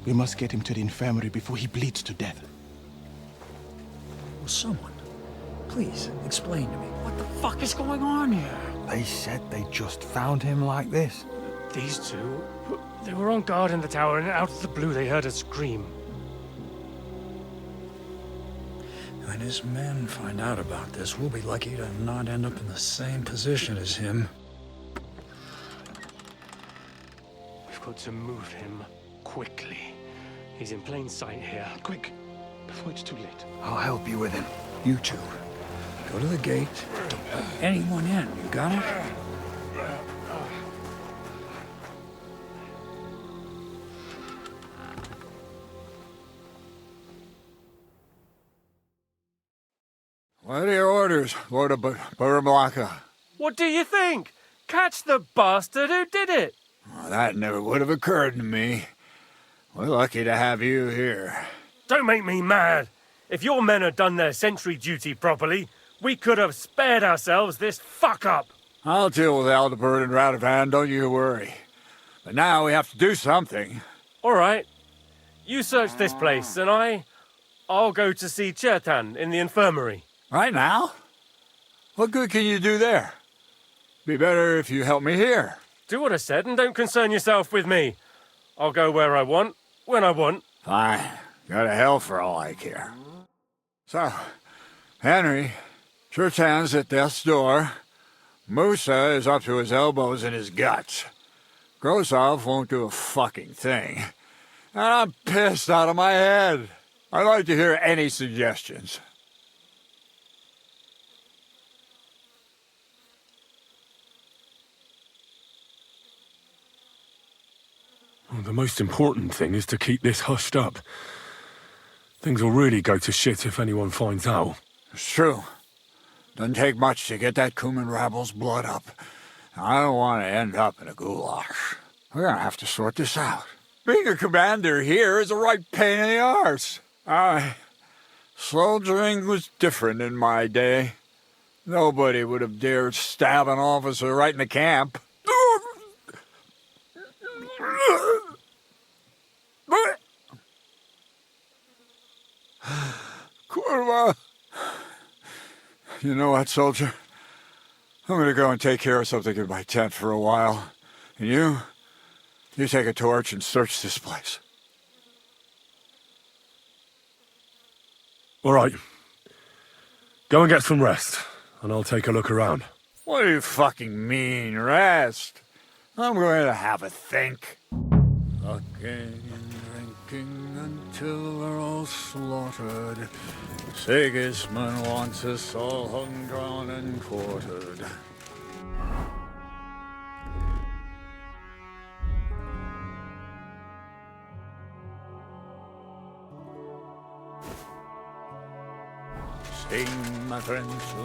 We must get him to the infirmary before he bleeds to death. Will someone, please explain to me what the fuck is going on here? They said they just found him like this. These two, they were on guard in the tower, and out of the blue they heard a scream. When his men find out about this, we'll be lucky to not end up in the same position as him. We've got to move him quickly. He's in plain sight here. Quick, before it's too late. I'll help you with him. You two, go to the gate. Don't let anyone in. You got it? What are your orders, Lord of Buramlaka? What do you think? Catch the bastard who did it! Well, that never would have occurred to me. We're lucky to have you here. Don't make me mad. If your men had done their sentry duty properly, we could have spared ourselves this fuck-up. I'll deal with Aldebert and Radovan, don't you worry. But now we have to do something. All right. You search this place, and I'll go to see Chertan in the infirmary. Right now? What good can you do there? Be better if you help me here. Do what I said and don't concern yourself with me. I'll go where I want, when I want. Fine. Go to hell for all I care. So, Henry, Chertan's at death's door. Musa is up to his elbows in his guts. Grosov won't do a fucking thing. And I'm pissed out of my head. I'd like to hear any suggestions. Well, the most important thing is to keep this hushed up. Things will really go to shit if anyone finds out. It's true. Doesn't take much to get that Cuman rabble's blood up. I don't want to end up in a goulash. We're gonna have to sort this out. Being a commander here is a right pain in the arse. Soldiering was different in my day. Nobody would have dared stab an officer right in the camp. Kurva! You know what, soldier? I'm gonna go and take care of something in my tent for a while. And you take a torch and search this place. All right. Go and get some rest, and I'll take a look around. What do you fucking mean, rest? I'm going to have a think. Fucking and drinking until we're all slaughtered. Sigismund wants us all hung, drawn, and quartered. Sing, my friends, so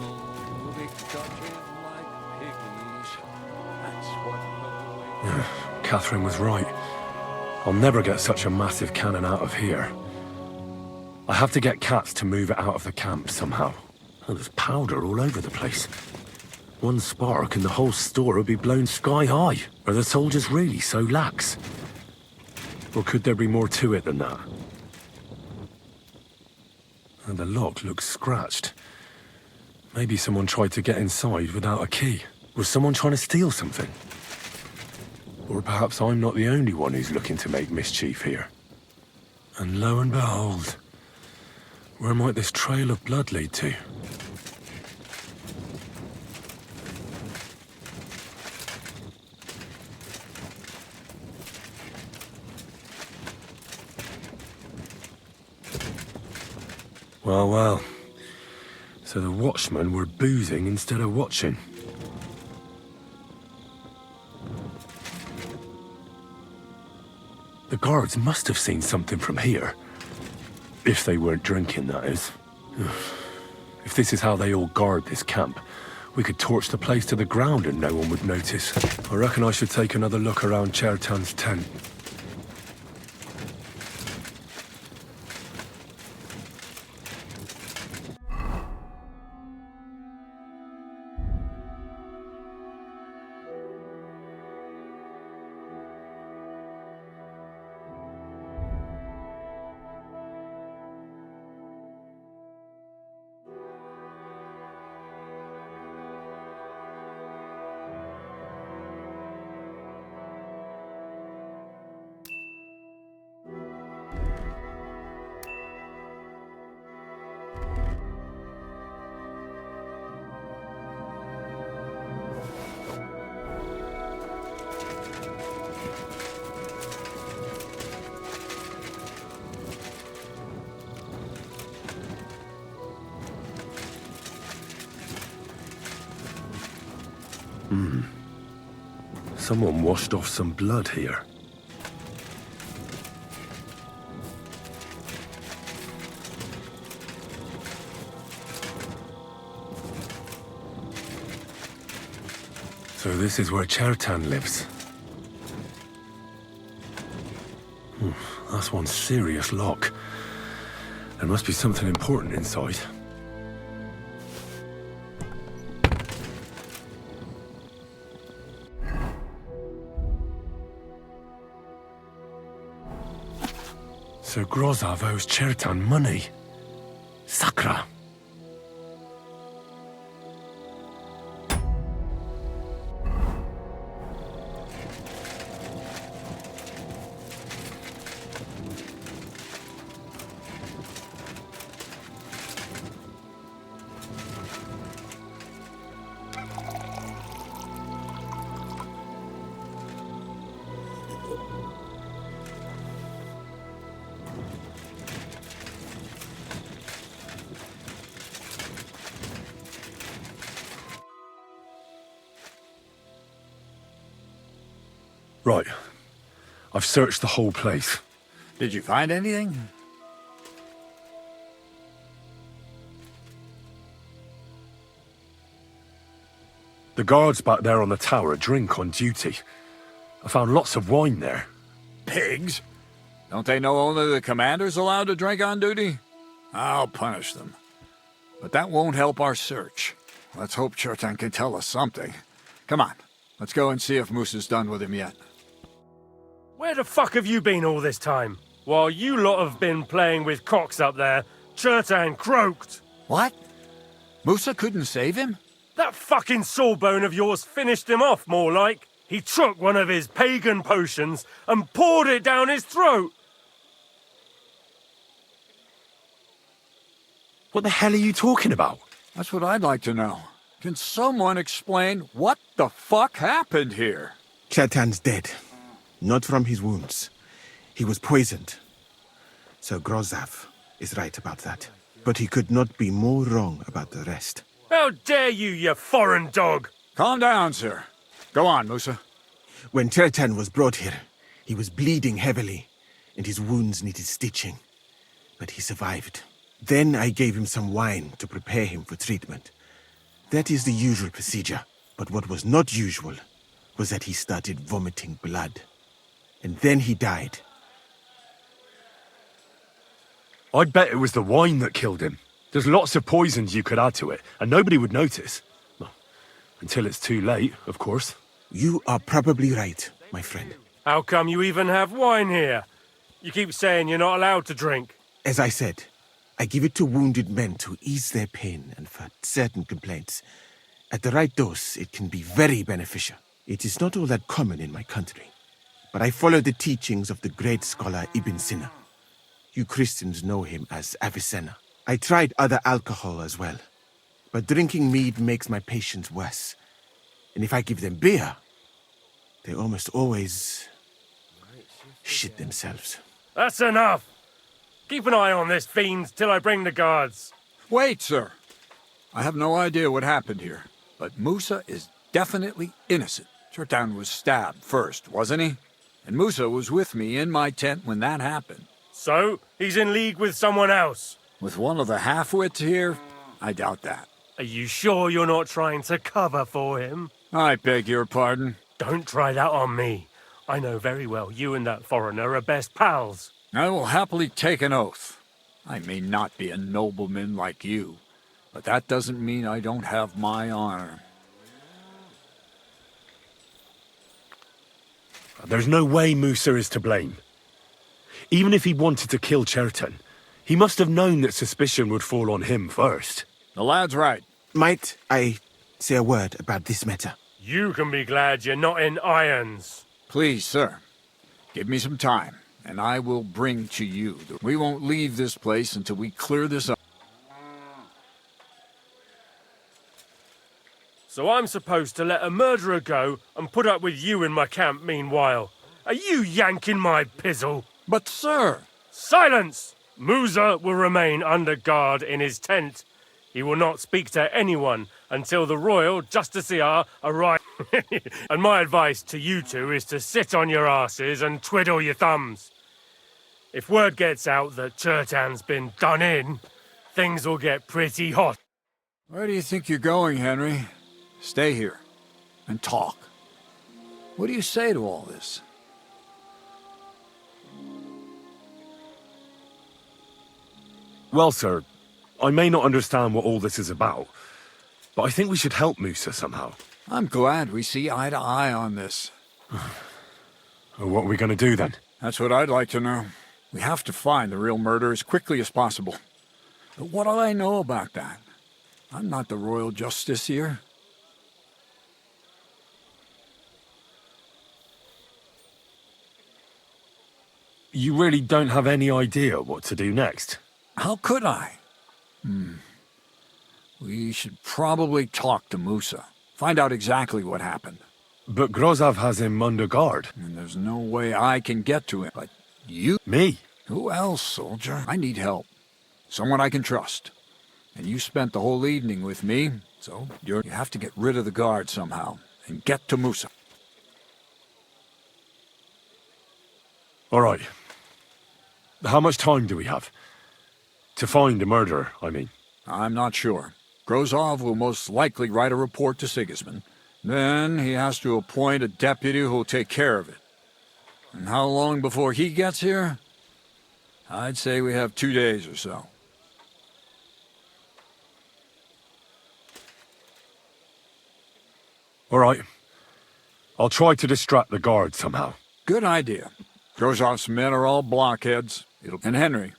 be judges like piggies. That's what Catherine was right. I'll never get such a massive cannon out of here. I have to get cats to move it out of the camp somehow. Oh, there's powder all over the place. One spark and the whole store would be blown sky high. Are the soldiers really so lax? Or could there be more to it than that? And the lock looks scratched. Maybe someone tried to get inside without a key. Was someone trying to steal something? Or perhaps I'm not the only one who's looking to make mischief here. And lo and behold, where might this trail of blood lead to? Well, well. So the watchmen were boozing instead of watching. The guards must have seen something from here. If they weren't drinking, that is. If this is how they all guard this camp, we could torch the place to the ground and no one would notice. I reckon I should take another look around Chertan's tent. Someone washed off some blood here. So this is where Chertan lives. That's one serious lock. There must be something important inside. So Grozav owes Chertan money. Sakra! Right. I've searched the whole place. Did you find anything? The guards back there on the tower drink on duty. I found lots of wine there. Pigs? Don't they know only the commander's allowed to drink on duty? I'll punish them. But that won't help our search. Let's hope Chertan can tell us something. Come on, let's go and see if Moose is done with him yet. Where the fuck have you been all this time? While you lot have been playing with cocks up there, Chertan croaked. What? Musa couldn't save him? That fucking sawbone of yours finished him off, more like. He took one of his pagan potions and poured it down his throat. What the hell are you talking about? That's what I'd like to know. Can someone explain what the fuck happened here? Chertan's dead. Not from his wounds. He was poisoned. So Grozav is right about that. But he could not be more wrong about the rest. How dare you foreign dog! Calm down, sir. Go on, Musa. When Chertan was brought here, he was bleeding heavily, and his wounds needed stitching. But he survived. Then I gave him some wine to prepare him for treatment. That is the usual procedure. But what was not usual was that he started vomiting blood. And then he died. I'd bet it was the wine that killed him. There's lots of poisons you could add to it, and nobody would notice. Well, until it's too late, of course. You are probably right, my friend. How come you even have wine here? You keep saying you're not allowed to drink. As I said, I give it to wounded men to ease their pain and for certain complaints. At the right dose, it can be very beneficial. It is not all that common in my country, but I follow the teachings of the great scholar Ibn Sina. You Christians know him as Avicenna. I tried other alcohol as well, but drinking mead makes my patients worse. And if I give them beer, they almost always shit themselves. That's enough! Keep an eye on this fiend till I bring the guards. Wait, sir. I have no idea what happened here, but Musa is definitely innocent. Chertan was stabbed first, wasn't he? And Musa was with me in my tent when that happened. So, he's in league with someone else? With one of the half-wits here? I doubt that. Are you sure you're not trying to cover for him? I beg your pardon? Don't try that on me. I know very well you and that foreigner are best pals. I will happily take an oath. I may not be a nobleman like you, but that doesn't mean I don't have my honor. There's no way Musa is to blame. Even if he wanted to kill Chertan, he must have known that suspicion would fall on him first. The lad's right. Might I say a word about this matter? You can be glad you're not in irons. Please, sir. Give me some time, and I will bring to you. We won't leave this place until we clear this up. So I'm supposed to let a murderer go and put up with you in my camp meanwhile. Are you yanking my pizzle? But, sir... Silence! Musa will remain under guard in his tent. He will not speak to anyone until the royal justiciar arrives. And my advice to you two is to sit on your asses and twiddle your thumbs. If word gets out that Chertan's been done in, things will get pretty hot. Where do you think you're going, Henry? Stay here and talk. What do you say to all this? Well, sir, I may not understand what all this is about, but I think we should help Musa somehow. I'm glad we see eye to eye on this. What are we going to do then? That's what I'd like to know. We have to find the real murderer as quickly as possible. But what do I know about that? I'm not the royal justiciar. You really don't have any idea what to do next? How could I? We should probably talk to Musa. Find out exactly what happened. But Grozov has him under guard. And there's no way I can get to him. But you... Me? Who else, soldier? I need help. Someone I can trust. And you spent the whole evening with me, so you have to get rid of the guard somehow. And get to Musa. All right. How much time do we have? To find a murderer, I mean. I'm not sure. Grozov will most likely write a report to Sigismund. Then he has to appoint a deputy who'll take care of it. And how long before he gets here? I'd say we have 2 days or so. All right. I'll try to distract the guard somehow. Good idea. Grozov's men are all blockheads. And Henry,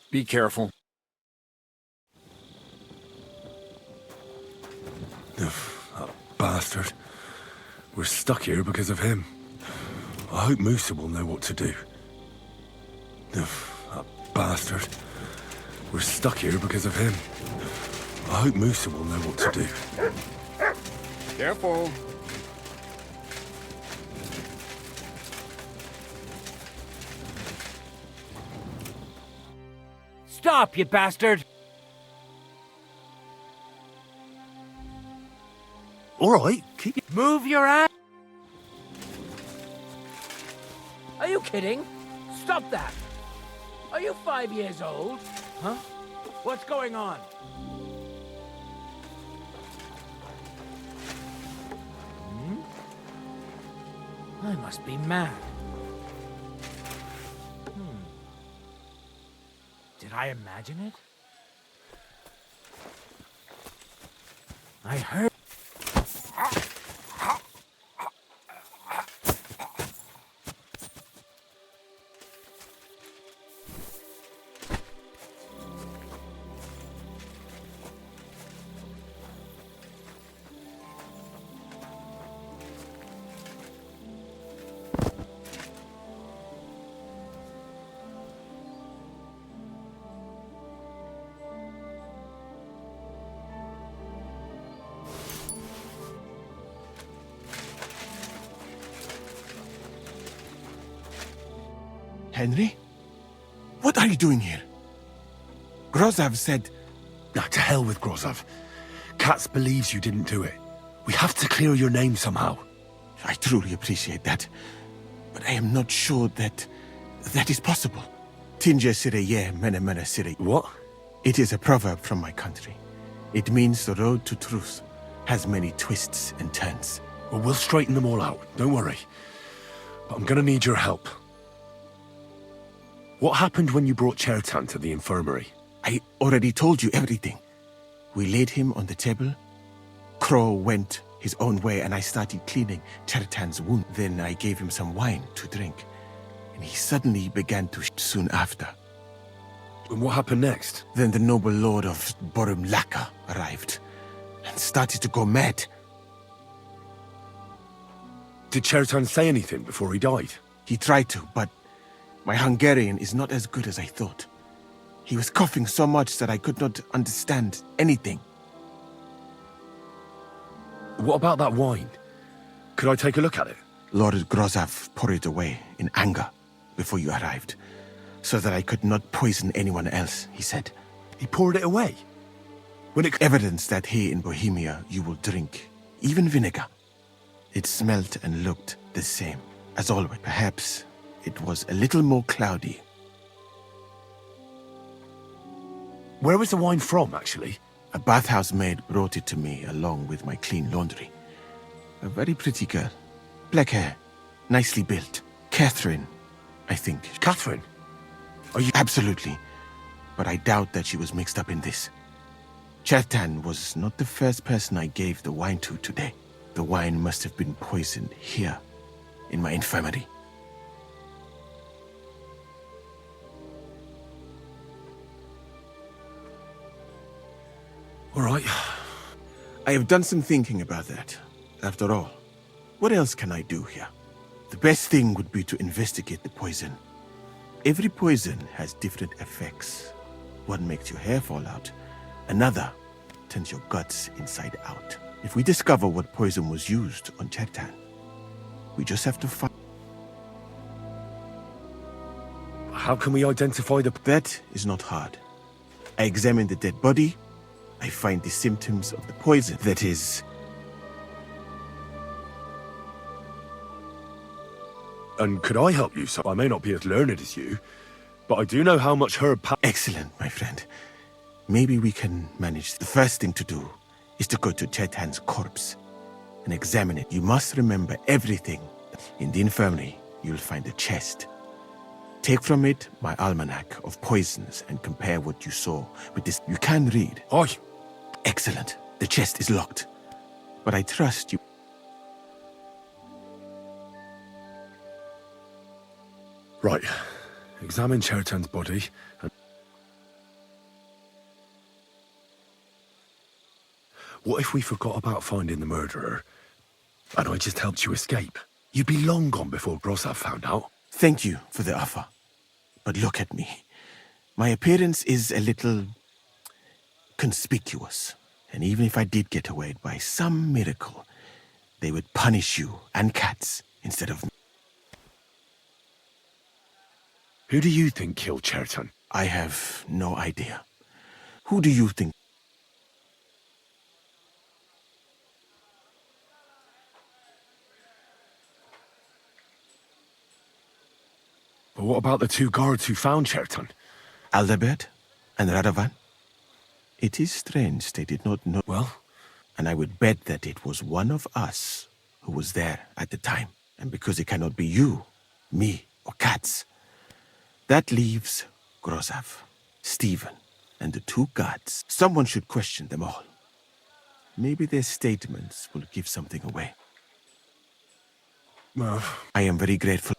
be careful. That bastard. We're stuck here because of him. I hope Musa will know what to do. That bastard. We're stuck here because of him. I hope Musa will know what to do. Careful. Stop, you bastard! All right, Move your ass! Are you kidding? Stop that! Are you 5 years old? Huh? What's going on? I must be mad. Did I imagine it? I heard. Henry? What are you doing here? Grozav said... Now, to hell with Grozav. Katz believes you didn't do it. We have to clear your name somehow. I truly appreciate that. But I am not sure that is possible. Tinja sireye mene mene sire. What? It is a proverb from my country. It means the road to truth has many twists and turns. Well, we'll straighten them all out. Don't worry. But I'm gonna need your help. What happened when you brought Chertan to the infirmary? I already told you everything. We laid him on the table. Crow went his own way and I started cleaning Chertan's wound. Then I gave him some wine to drink. And he suddenly began to soon after. And what happened next? Then the noble lord of Borumlaka arrived and started to go mad. Did Chertan say anything before he died? He tried to, but my Hungarian is not as good as I thought. He was coughing so much that I could not understand anything. What about that wine? Could I take a look at it? Lord Grozav poured it away in anger before you arrived, so that I could not poison anyone else, he said. He poured it away? Evidence that here in Bohemia you will drink, even vinegar. It smelt and looked the same, as always. Perhaps it was a little more cloudy. Where was the wine from, actually? A bathhouse maid brought it to me along with my clean laundry. A very pretty girl. Black hair, nicely built. Catherine, I think. Catherine? Are you... Absolutely. But I doubt that she was mixed up in this. Chertan was not the first person I gave the wine to today. The wine must have been poisoned here, in my infirmary. All right. I have done some thinking about that. After all, what else can I do here? The best thing would be to investigate the poison. Every poison has different effects. One makes your hair fall out. Another turns your guts inside out. If we discover what poison was used on Chertan, we just have to find... How can we identify the... That is not hard. I examine the dead body. I find the symptoms of the poison. That is... And could I help you? So I may not be as learned as you, but I do know how much herb... Excellent, my friend. Maybe we can manage. The first thing to do is to go to Chertan's corpse and examine it. You must remember everything. In the infirmary, you'll find a chest. Take from it my almanac of poisons and compare what you saw with this. You can read. Aye. Excellent. The chest is locked. But I trust you. Right. Examine Chertan's body and... What if we forgot about finding the murderer and I just helped you escape? You'd be long gone before Grozav found out. Thank you for the offer. But look at me. My appearance is a little conspicuous. And even if I did get away by some miracle, they would punish you and Katz instead of me. Who do you think killed Chertan? I have no idea. Who do you think? But what about the two guards who found Chertan? Aldebert and Radovan? It is strange they did not know. Well? And I would bet that it was one of us who was there at the time. And because it cannot be you, me, or Katz, that leaves Grozav, Stephen, and the two guards. Someone should question them all. Maybe their statements will give something away. I am very grateful.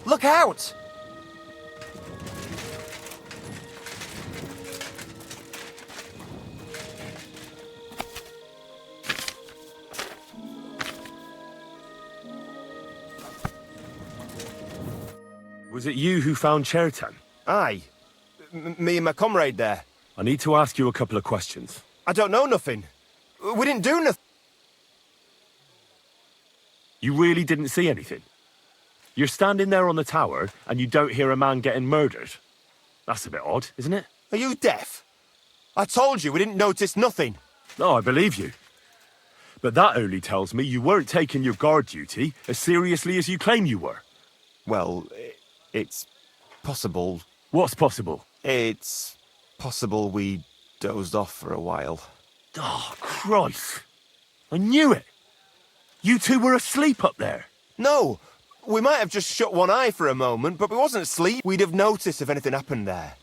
Look out! Was it you who found Chertan? Aye. Me and my comrade there. I need to ask you a couple of questions. I don't know nothing. We didn't do nothing. You really didn't see anything? You're standing there on the tower and you don't hear a man getting murdered? That's a bit odd, isn't it? Are you deaf? I told you we didn't notice nothing. No, I believe you. But that only tells me you weren't taking your guard duty as seriously as you claim you were. Well, it's possible. What's possible? It's possible we dozed off for a while. Oh, Christ. I knew it. You two were asleep up there. No, we might have just shut one eye for a moment, but we wasn't asleep. We'd have noticed if anything happened there.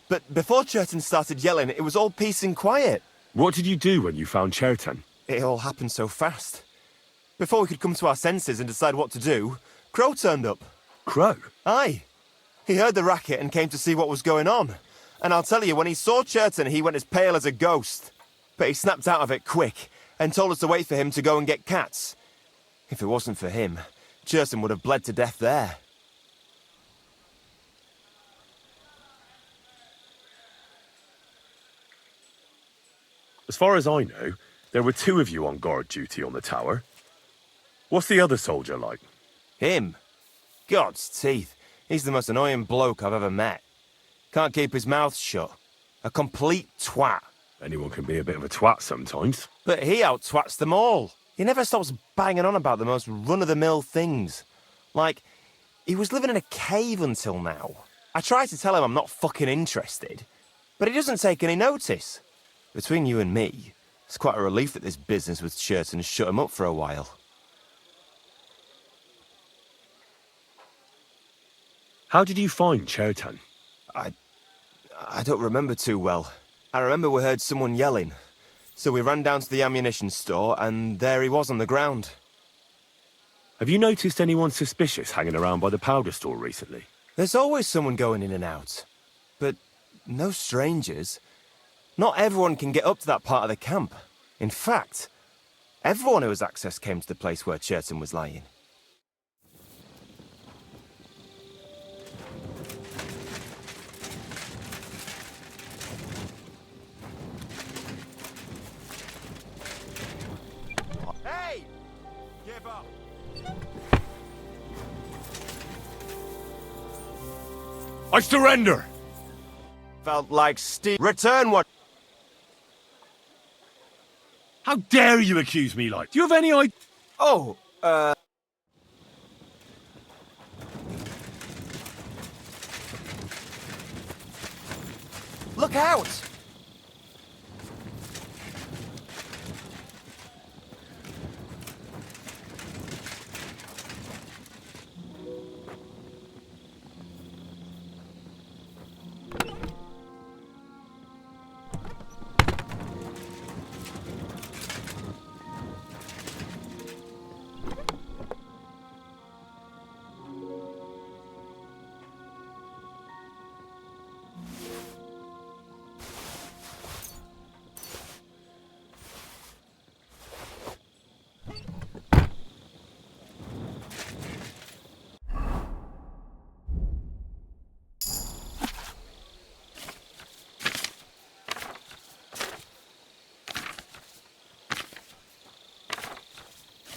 But before Chertan started yelling, it was all peace and quiet. What did you do when you found Chertan? It all happened so fast. Before we could come to our senses and decide what to do, Crow turned up. Crow? Aye. He heard the racket and came to see what was going on. And I'll tell you, when he saw Chertan, he went as pale as a ghost. But he snapped out of it quick and told us to wait for him to go and get cats. If it wasn't for him, Chertan would have bled to death there. As far as I know, there were two of you on guard duty on the tower. What's the other soldier like? Him? God's teeth. He's the most annoying bloke I've ever met. Can't keep his mouth shut. A complete twat. Anyone can be a bit of a twat sometimes. But he out-twats them all. He never stops banging on about the most run-of-the-mill things. Like, he was living in a cave until now. I tried to tell him I'm not fucking interested, but he doesn't take any notice. Between you and me, it's quite a relief that this business with Chertan shut him up for a while. How did you find Chertan? I don't remember too well. I remember we heard someone yelling. So we ran down to the ammunition store, and there he was on the ground. Have you noticed anyone suspicious hanging around by the powder store recently? There's always someone going in and out. But no strangers. Not everyone can get up to that part of the camp. In fact, everyone who has access came to the place where Chertan was lying. Hey! Give up! I surrender! Felt like Steve. Return what? How dare you accuse me like? Do you have any idea? Oh, Look out!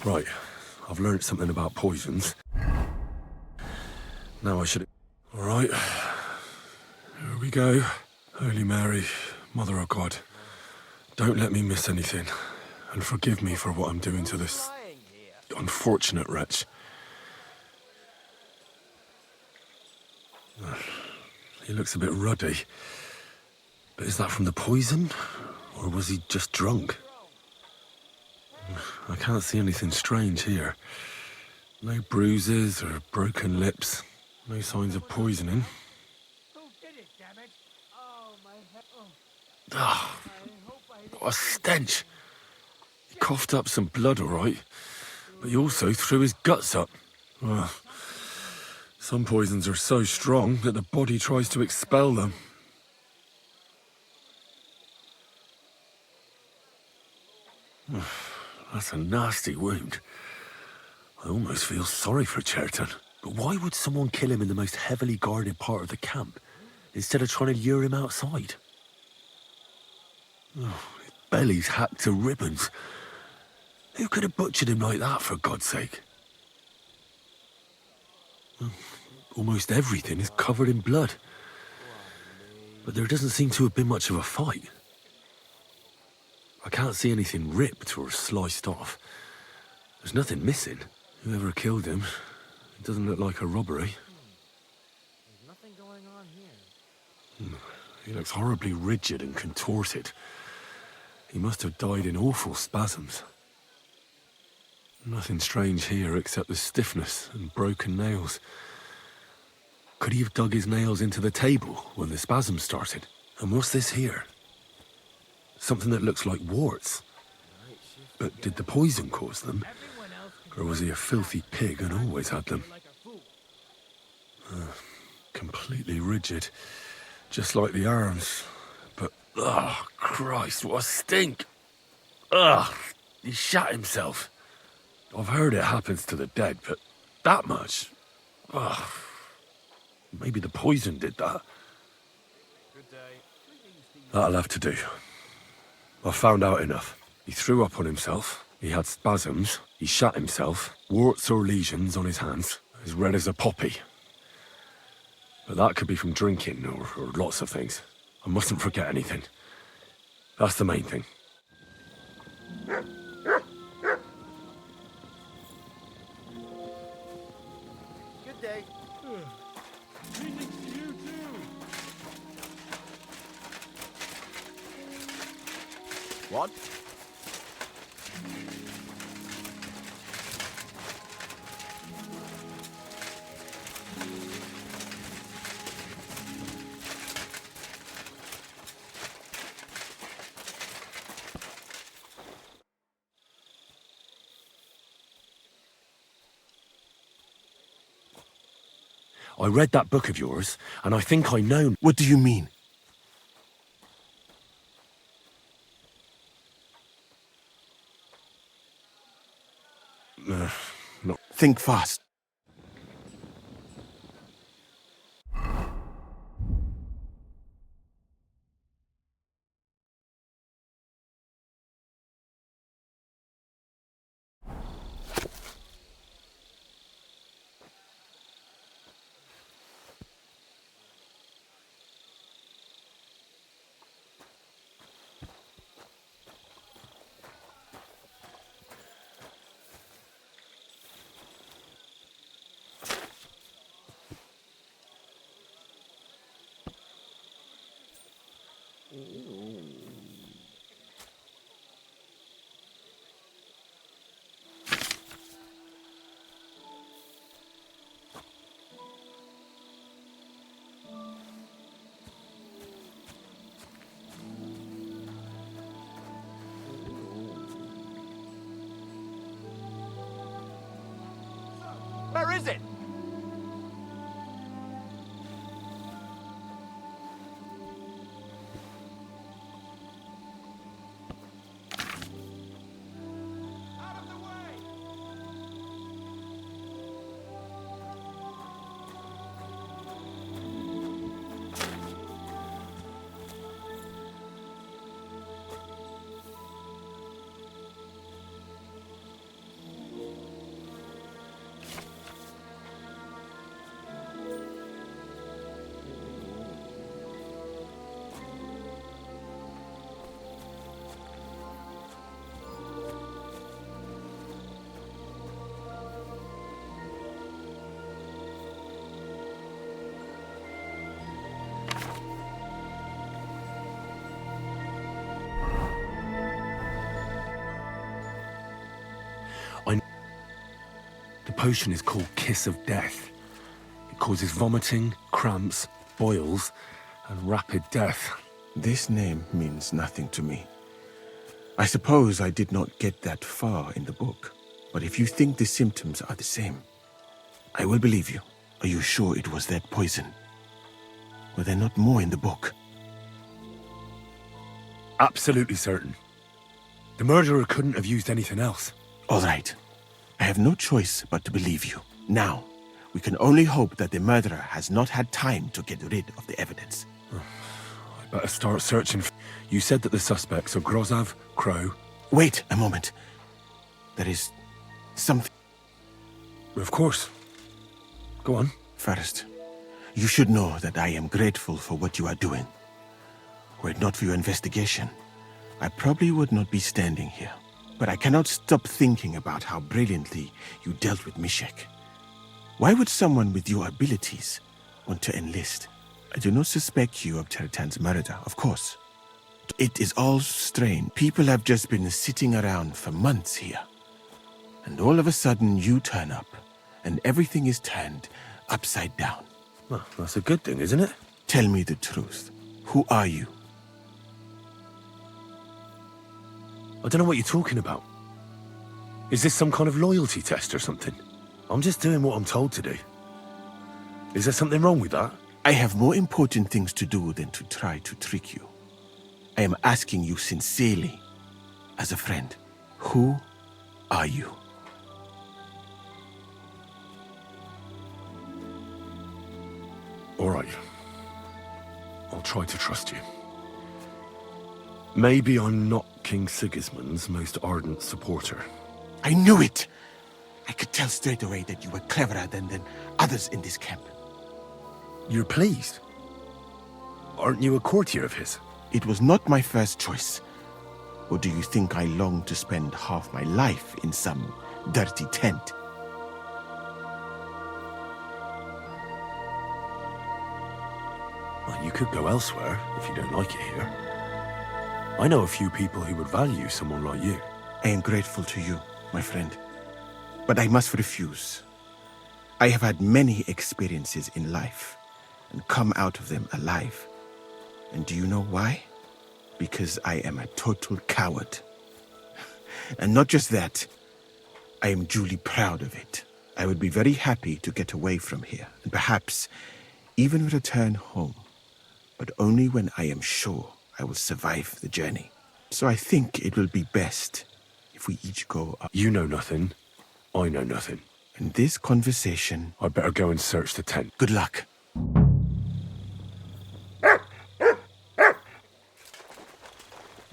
Right, I've learned something about poisons. Now I should... All right, here we go. Holy Mary, Mother of God, don't let me miss anything, and forgive me for what I'm doing to this unfortunate wretch. He looks a bit ruddy, but is that from the poison, or was he just drunk? I can't see anything strange here. No bruises or broken lips. No signs of poisoning. Who did it, damn it? Oh, my head. Oh. Ah, I hope I didn't. what a stench. He coughed up some blood, all right, but he also threw his guts up. Ugh. Some poisons are so strong that the body tries to expel them. That's a nasty wound. I almost feel sorry for Cherton. But why would someone kill him in the most heavily guarded part of the camp, instead of trying to lure him outside? Oh, his belly's hacked to ribbons. Who could have butchered him like that, for God's sake? Almost everything is covered in blood. But there doesn't seem to have been much of a fight. I can't see anything ripped or sliced off. There's nothing missing. Whoever killed him, it doesn't look like a robbery. There's nothing going on here. He looks horribly rigid and contorted. He must have died in awful spasms. Nothing strange here except the stiffness and broken nails. Could he have dug his nails into the table when the spasms started? And what's this here? Something that looks like warts. But did the poison cause them? Or was he a filthy pig and always had them? Completely rigid. Just like the arms. But, oh, Christ, what a stink! Ugh, he shat himself. I've heard it happens to the dead, but that much? Ugh. Maybe the poison did that. That'll have to do. I've found out enough. He threw up on himself, he had spasms, he shat himself, warts or lesions on his hands, as red as a poppy. But that could be from drinking or lots of things. I mustn't forget anything. That's the main thing. Good day. Greetings to you too. What? I read that book of yours, and I think I know... What do you mean? No. Think fast. Where is it? potion is called Kiss of Death. It causes vomiting, cramps, boils, and rapid death. This name means nothing to me. I suppose I did not get that far in the book, but if you think the symptoms are the same, I will believe you. Are you sure it was that poison? Were there not more in the book? Absolutely certain. The murderer couldn't have used anything else. All right. I have no choice but to believe you. Now, we can only hope that the murderer has not had time to get rid of the evidence. I better start searching. You said that the suspects are Grozav, Crow... Wait a moment. There is something... Of course. Go on. First, you should know that I am grateful for what you are doing. Were it not for your investigation, I probably would not be standing here. But I cannot stop thinking about how brilliantly you dealt with Mishek. Why would someone with your abilities want to enlist? I do not suspect you of Teretan's murder, of course. It is all strange. People have just been sitting around for months here. And all of a sudden you turn up, and everything is turned upside down. Well, that's a good thing, isn't it? Tell me the truth. Who are you? I don't know what you're talking about. Is this some kind of loyalty test or something? I'm just doing what I'm told to do. Is there something wrong with that? I have more important things to do than to try to trick you. I am asking you sincerely, as a friend. Who are you? All right. I'll try to trust you. Maybe I'm not King Sigismund's most ardent supporter. I knew it! I could tell straight away that you were cleverer than others in this camp. You're pleased? Aren't you a courtier of his? It was not my first choice. Or do you think I long to spend half my life in some dirty tent? Well, you could go elsewhere if you don't like it here. I know a few people who would value someone like you. I am grateful to you, my friend. But I must refuse. I have had many experiences in life and come out of them alive. And do you know why? Because I am a total coward. And not just that, I am duly proud of it. I would be very happy to get away from here and perhaps even return home, but only when I am sure I will survive the journey. So I think it will be best if we each go up. You know nothing. I know nothing. And this conversation... I'd better go and search the tent. Good luck.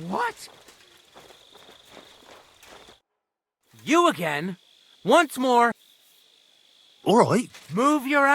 What? You again? Once more. All right. Move your...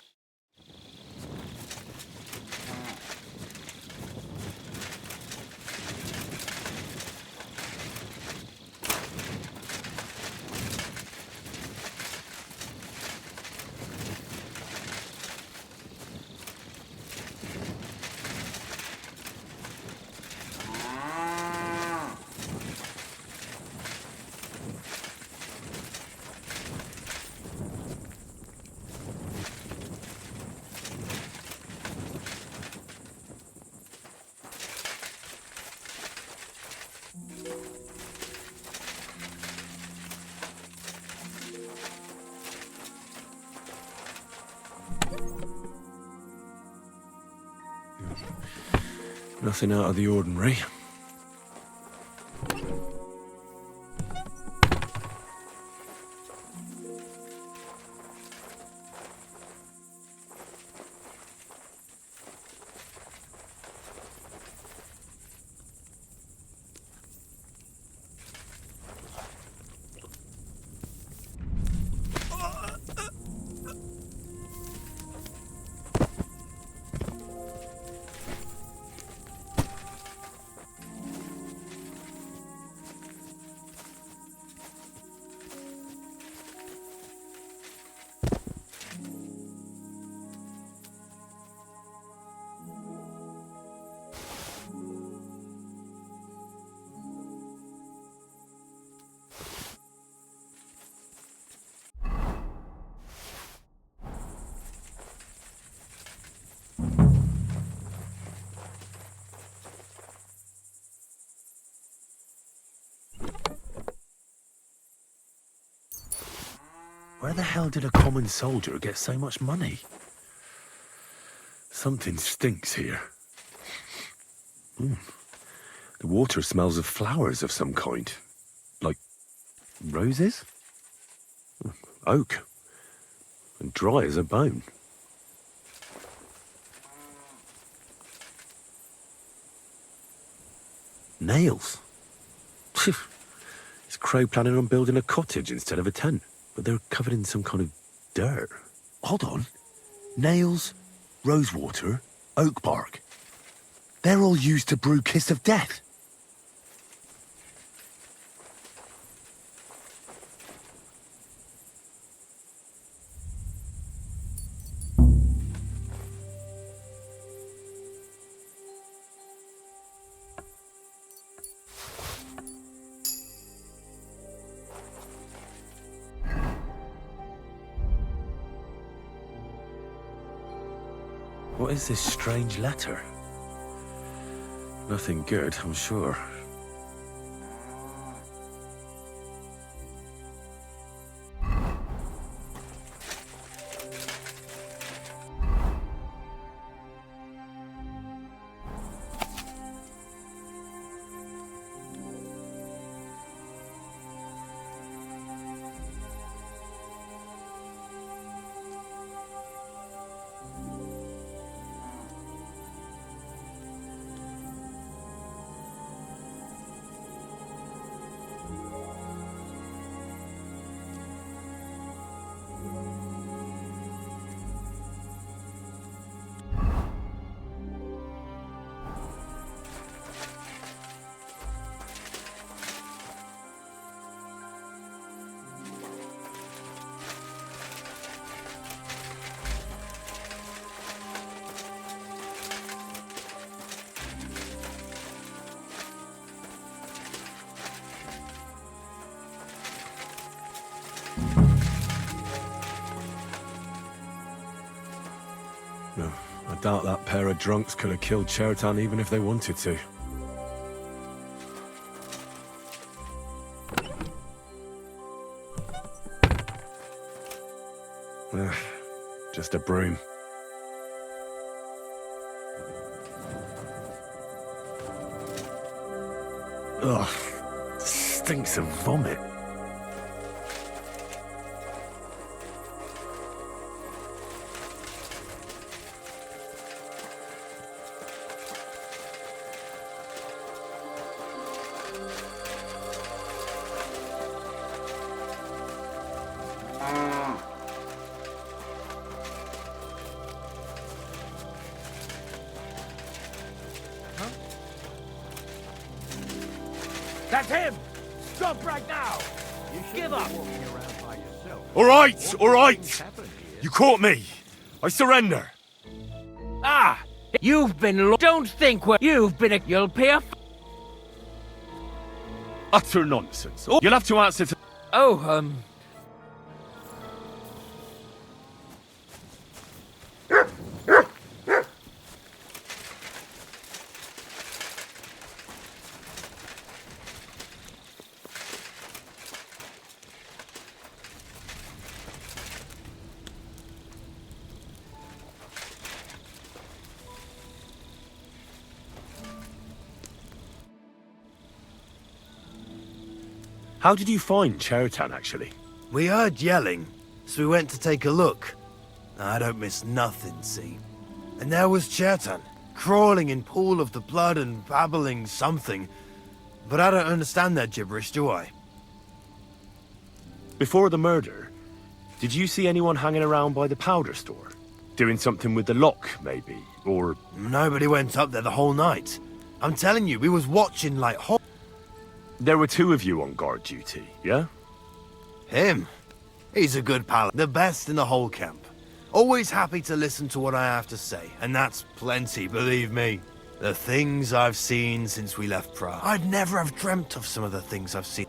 Nothing out of the ordinary. Where the hell did a common soldier get so much money? Something stinks here. The water smells of flowers of some kind. Like roses? Oak. And dry as a bone. Nails. Is Crow planning on building a cottage instead of a tent? But they're covered in some kind of dirt. Hold on. Nails, rosewater, oak bark. They're all used to brew Kiss of Death. What is this strange letter? Nothing good, I'm sure. No, I doubt that pair of drunks could have killed Chertan even if they wanted to. Just a broom. Ugh, stinks of vomit. That's him! Stop right now! Give up! All right! You caught me. I surrender. Ah! You've been don't think you've been you'll pay a Utter nonsense. Oh, you'll have to answer to... How did you find Chertan, actually? We heard yelling, so we went to take a look. I don't miss nothing, see? And there was Chertan, crawling in pool of the blood and babbling something. But I don't understand that gibberish, do I? Before the murder, did you see anyone hanging around by the powder store? Doing something with the lock, maybe? Or... Nobody went up there the whole night. I'm telling you, we was watching like... There were two of you on guard duty, yeah? Him? He's a good pal. The best in the whole camp. Always happy to listen to what I have to say, and that's plenty, believe me. The things I've seen since we left Prague. I'd never have dreamt of some of the things I've seen.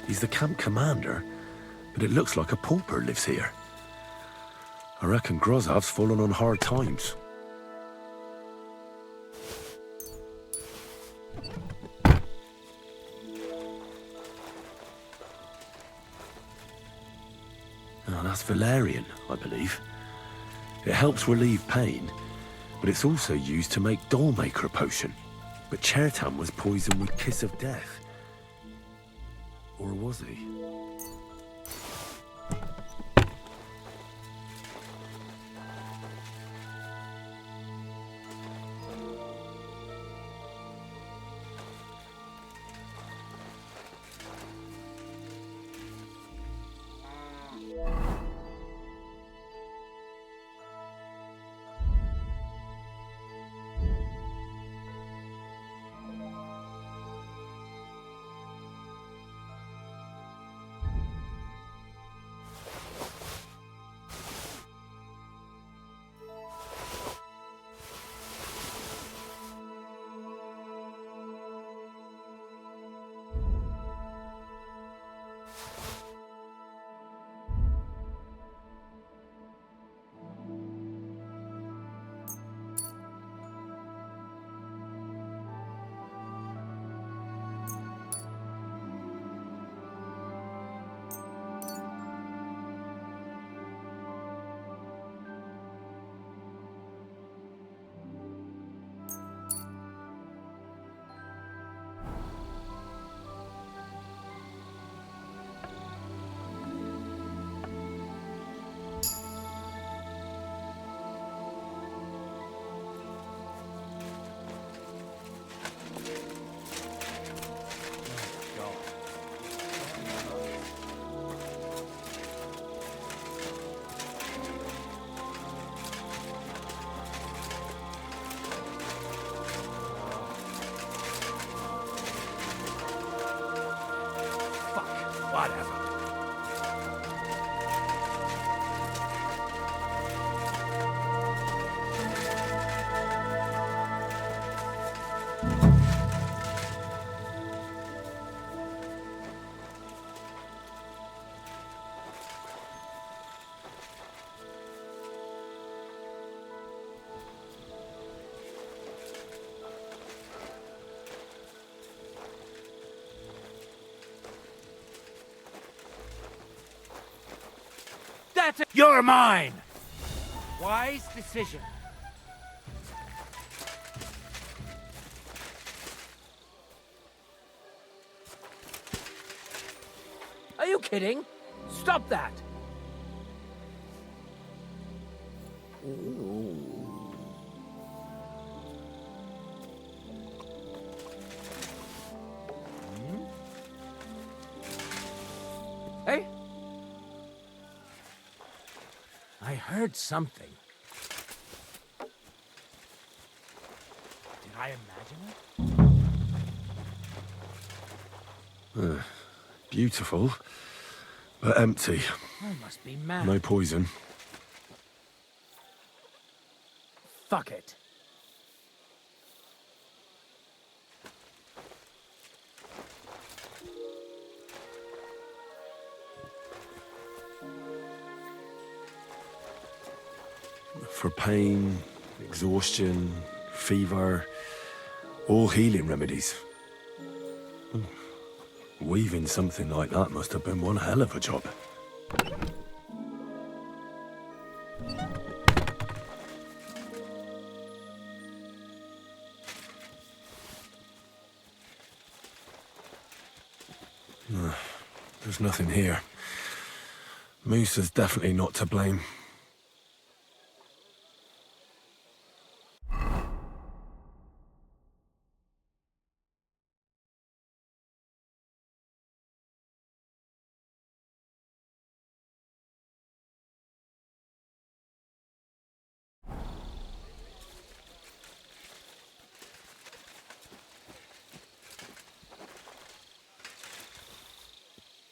He's the camp commander, but it looks like a pauper lives here. I reckon Grozav's fallen on hard times. Oh, that's valerian, I believe. It helps relieve pain, but it's also used to make Dollmaker potion. But Chertan was poisoned with Kiss of Death. Or was he? Whatever. That's it. You're mine! Wise decision. Are you kidding? Stop that! Hey? I heard something. Did I imagine it? Beautiful, but empty. I must be mad. No poison. Fuck it. For pain, exhaustion, fever, all healing remedies. Weaving something like that must have been one hell of a job. There's nothing here. Moose is definitely not to blame.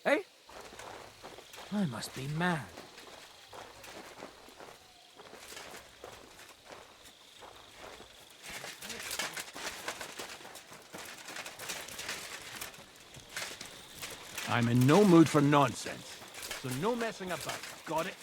Hey? I must be mad. I'm in no mood for nonsense, so no messing about. Got it?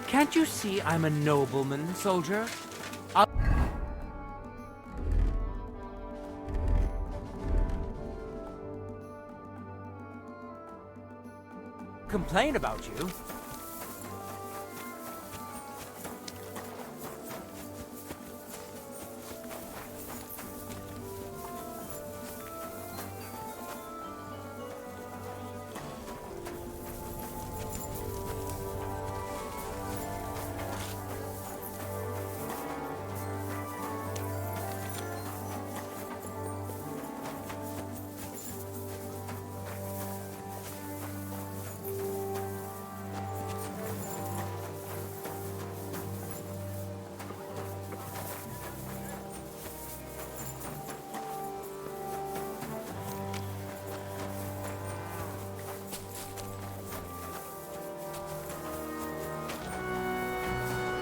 Can't you see I'm a nobleman, soldier? Complain about you.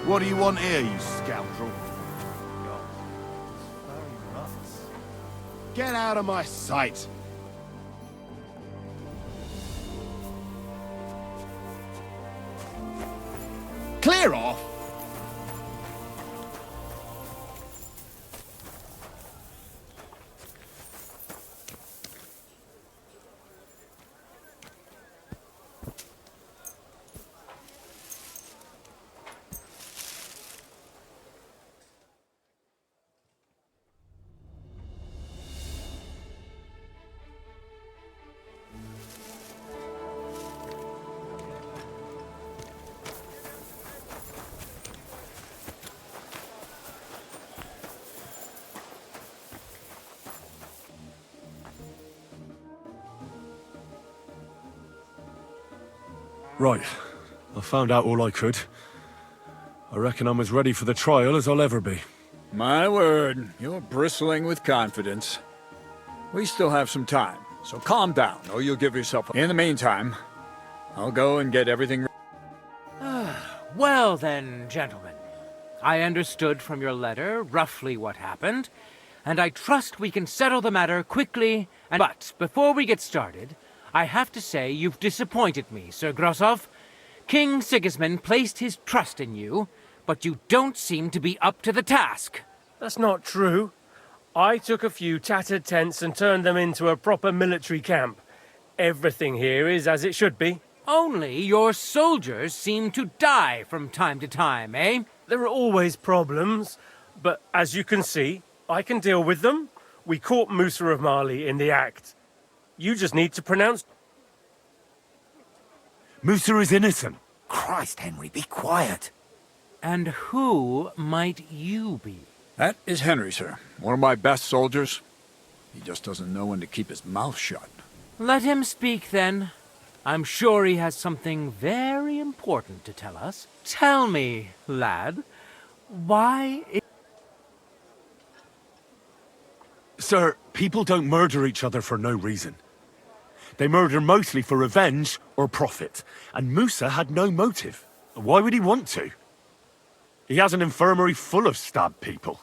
What do you want here, you scoundrel? Get out of my sight! Clear off! Right. I found out all I could. I reckon I'm as ready for the trial as I'll ever be. My word, you're bristling with confidence. We still have some time, so calm down, or you'll give yourself... In the meantime, I'll go and get everything... Well then, gentlemen. I understood from your letter roughly what happened, and I trust we can settle the matter quickly. But before we get started, I have to say you've disappointed me, Sir Grosov. King Sigismund placed his trust in you, but you don't seem to be up to the task. That's not true. I took a few tattered tents and turned them into a proper military camp. Everything here is as it should be. Only your soldiers seem to die from time to time, eh? There are always problems, but as you can see, I can deal with them. We caught Musa of Mali in the act. You just need to pronounce... Musa is innocent. Christ, Henry, be quiet. And who might you be? That is Henry, sir. One of my best soldiers. He just doesn't know when to keep his mouth shut. Let him speak, then. I'm sure he has something very important to tell us. Tell me, lad, why... Sir, people don't murder each other for no reason. They murder mostly for revenge or profit, and Musa had no motive. Why would he want to? He has an infirmary full of stabbed people.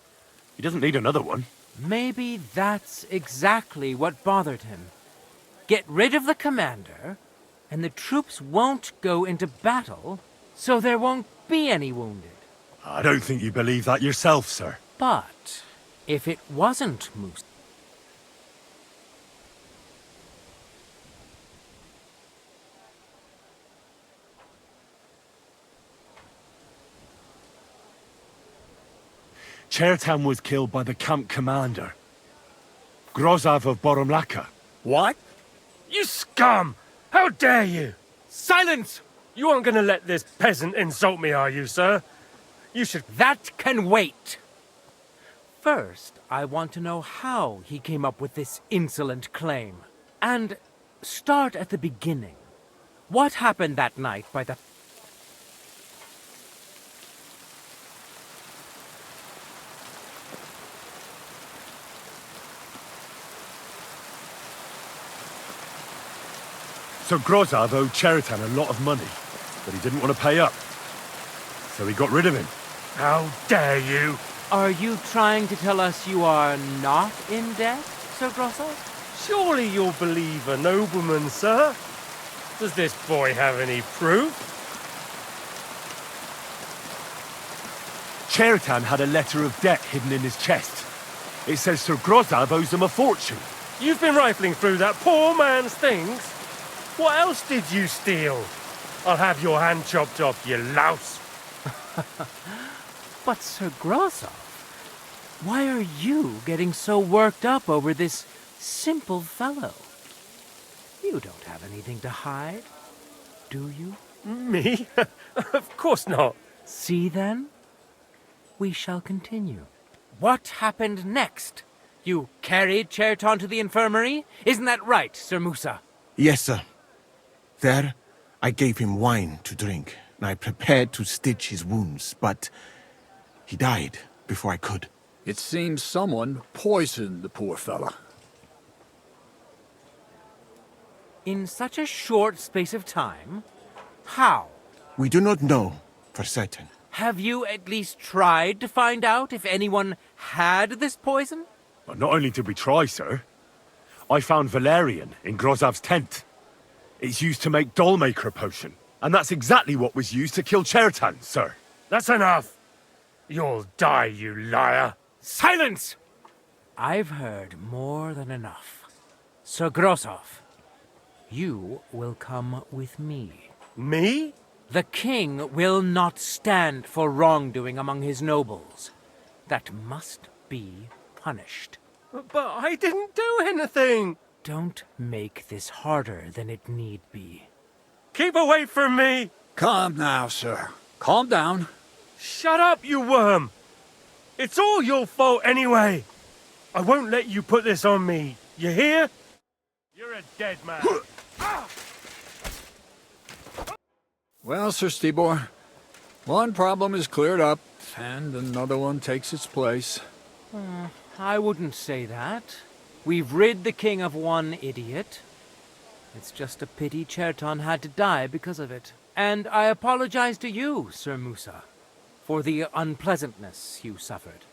He doesn't need another one. Maybe that's exactly what bothered him. Get rid of the commander, and the troops won't go into battle, so there won't be any wounded. I don't think you believe that yourself, sir. But if it wasn't Musa... Chertan was killed by the camp commander, Grozav of Boromlaka. What? You scum! How dare you! Silence! You aren't gonna let this peasant insult me, are you, sir? You should... That can wait! First, I want to know how he came up with this insolent claim. And start at the beginning. What happened that night by the... So Grozav owed Chertan a lot of money, but he didn't want to pay up. So he got rid of him. How dare you! Are you trying to tell us you are not in debt, Sir Grosov? Surely you'll believe a nobleman, sir. Does this boy have any proof? Chertan had a letter of debt hidden in his chest. It says Sir Grozav owes him a fortune. You've been rifling through that poor man's things? What else did you steal? I'll have your hand chopped off, you louse. But Sir Grosov, why are you getting so worked up over this simple fellow? You don't have anything to hide, do you? Me? Of course not. See then? We shall continue. What happened next? You carried Chertan to the infirmary? Isn't that right, Sir Musa? Yes, sir. There, I gave him wine to drink, and I prepared to stitch his wounds, but he died before I could. It seems someone poisoned the poor fella. In such a short space of time? How? We do not know for certain. Have you at least tried to find out if anyone had this poison? But not only did we try, sir. I found valerian in Grozav's tent. It's used to make dollmaker potion. And that's exactly what was used to kill Chertan, sir. That's enough. You'll die, you liar. Silence! I've heard more than enough. Sir Grosov, you will come with me. Me? The king will not stand for wrongdoing among his nobles. That must be punished. But I didn't do anything. Don't make this harder than it need be. Keep away from me! Calm now, sir. Calm down. Shut up, you worm! It's all your fault anyway. I won't let you put this on me. You hear? You're a dead man. Well, Sir Stibor, one problem is cleared up, and another one takes its place. I wouldn't say that. We've rid the king of one idiot. It's just a pity Cherton had to die because of it. And I apologize to you, Sir Musa, for the unpleasantness you suffered.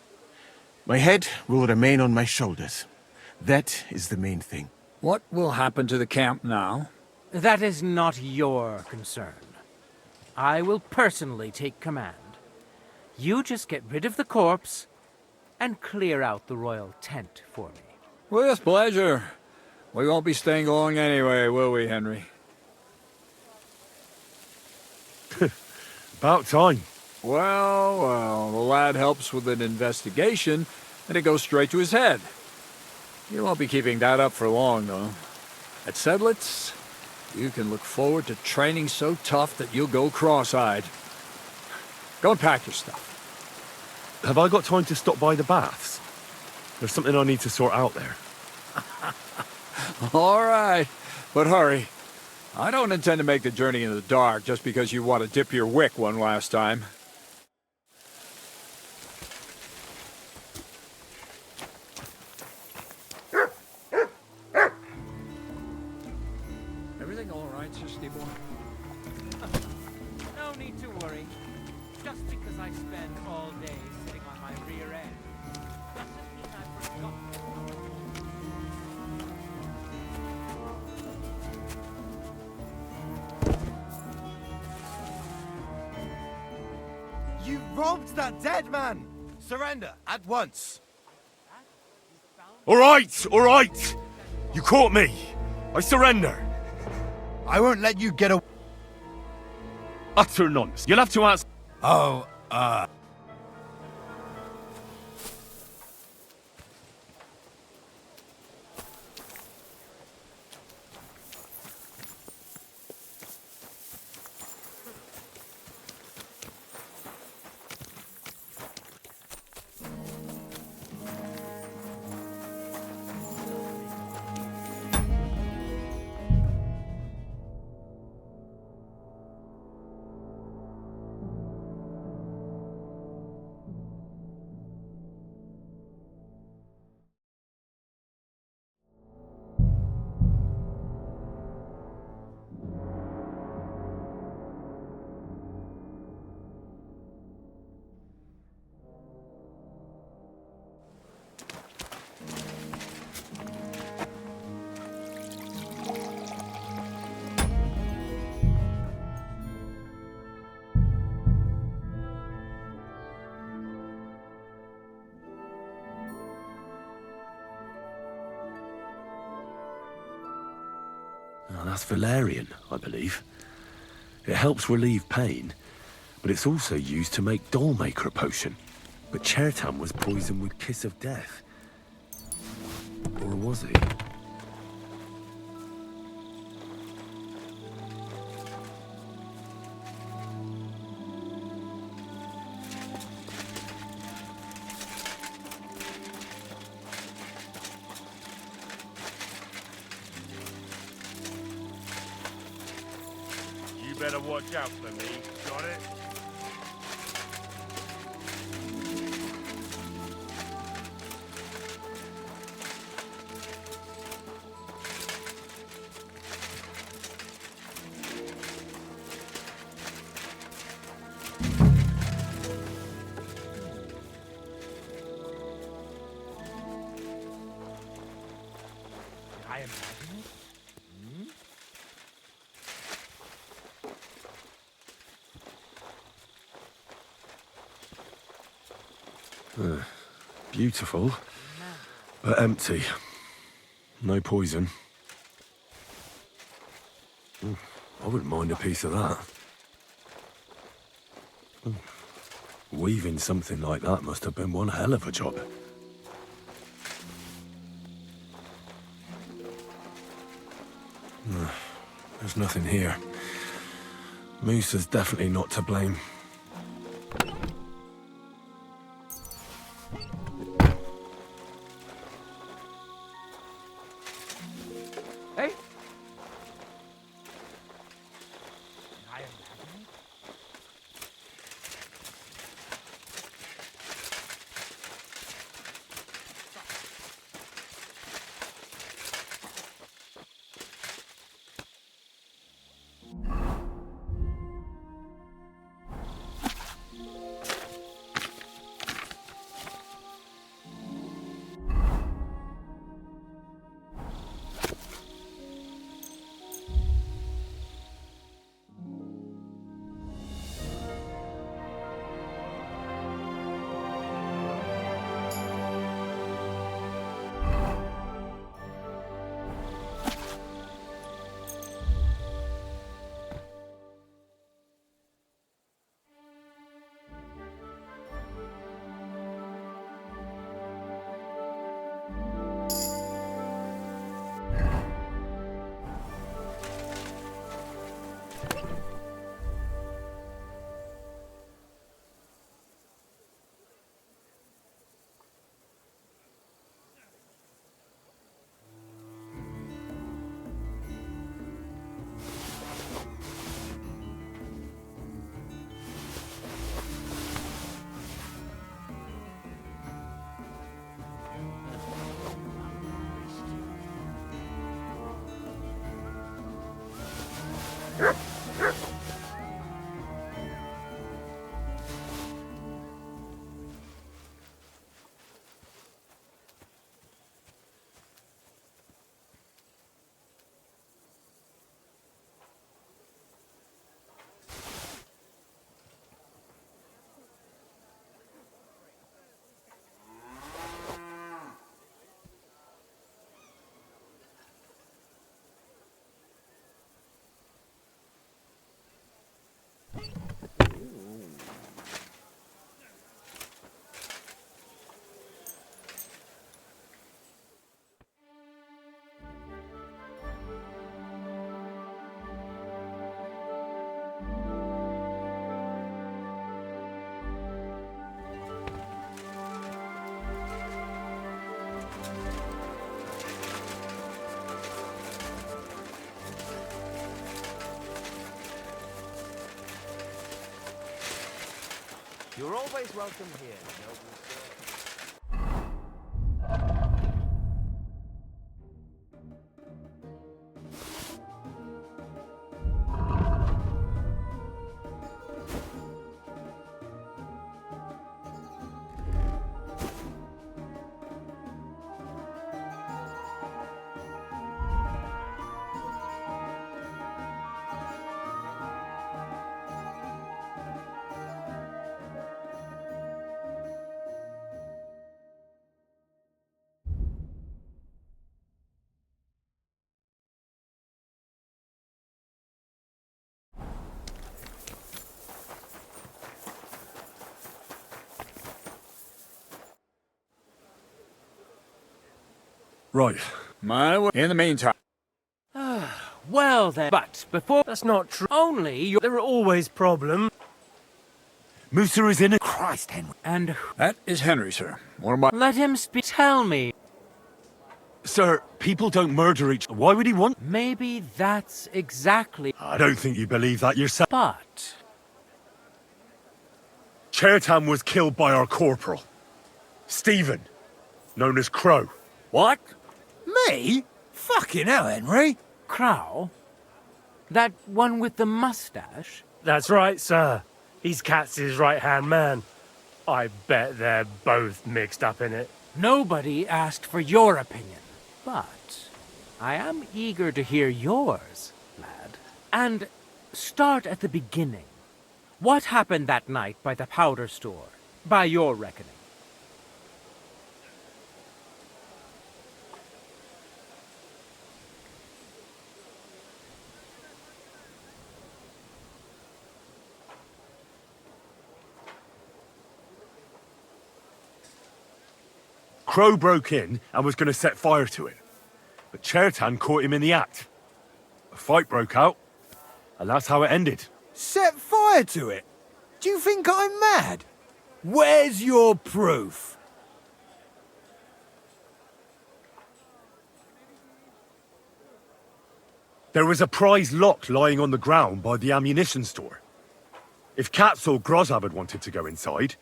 My head will remain on my shoulders. That is the main thing. What will happen to the camp now? That is not your concern. I will personally take command. You just get rid of the corpse and clear out the royal tent for me. With pleasure. We won't be staying long anyway, will we, Henry? About time. Well, the lad helps with an investigation, and it goes straight to his head. You won't be keeping that up for long, though. At Sedlitz, you can look forward to training so tough that you'll go cross-eyed. Go and pack your stuff. Have I got time to stop by the baths? There's something I need to sort out there. All right, but hurry. I don't intend to make the journey in the dark just because you want to dip your wick one last time. Everything all right, Sir Stibor? No need to worry. Just because I spend all day sitting on my rear end doesn't mean I've forgotten. You robbed that dead man! Surrender, at once! All right! You caught me. I surrender. I won't let you get away. Utter nonsense. You'll have to ask... Oh, Oh, that's valerian, I believe. It helps relieve pain, but it's also used to make Dollmaker potion. But Chertan was poisoned with Kiss of Death. Or was he? You better watch out for me, got it? I imagine it. Beautiful, but empty. No poison. I wouldn't mind a piece of that. Weaving something like that must have been one hell of a job. There's nothing here. Musa's definitely not to blame. Hey? I imagine it. You're always welcome here, noble sir. Right. In the meantime. Well then, but before... That's not true. Only you... There are always problems. Musa is in it. Christ, Henry. And... That is Henry, sir. One of my... Let him speak. Tell me. Sir, people don't murder each other. Why would he want? Maybe that's exactly... I don't think you believe that yourself. But... Chertan was killed by our corporal. Stephen, known as Crow. What? Me? Fucking hell, Henry. Crow? That one with the mustache? That's right, sir. He's Katz's right-hand man. I bet they're both mixed up in it. Nobody asked for your opinion, but I am eager to hear yours, lad. And start at the beginning. What happened that night by the powder store, by your reckoning? Crow broke in and was going to set fire to it. But Chertan caught him in the act. A fight broke out, and that's how it ended. Set fire to it? Do you think I'm mad? Where's your proof? There was a prize lock lying on the ground by the ammunition store. If Katz or Grozab had wanted to go inside,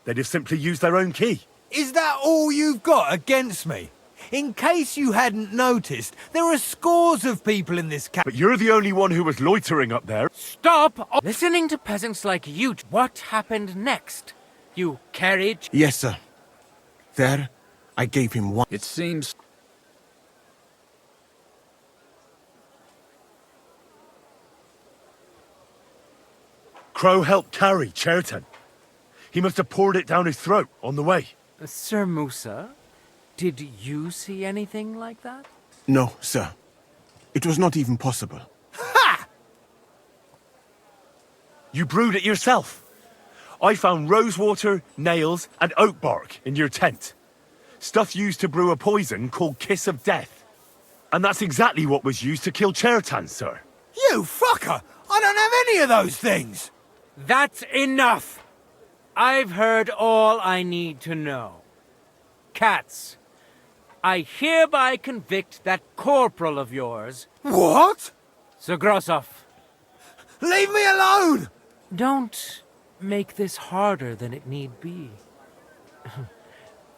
they'd have simply used their own key. Is that all you've got against me? In case you hadn't noticed, there are scores of people in this camp. But you're the only one who was loitering up there. Stop listening to peasants like you. What happened next? You carried... Yes, sir. There, I gave him one. It seems... Crow helped carry Chertan. He must have poured it down his throat on the way. Sir Musa, did you see anything like that? No, sir. It was not even possible. Ha! You brewed it yourself. I found rosewater, nails, and oak bark in your tent. Stuff used to brew a poison called Kiss of Death. And that's exactly what was used to kill Chertan, sir. You fucker! I don't have any of those things! That's enough! I've heard all I need to know. Katz, I hereby convict that corporal of yours... What? Sir Grossoff. Leave me alone! Don't make this harder than it need be.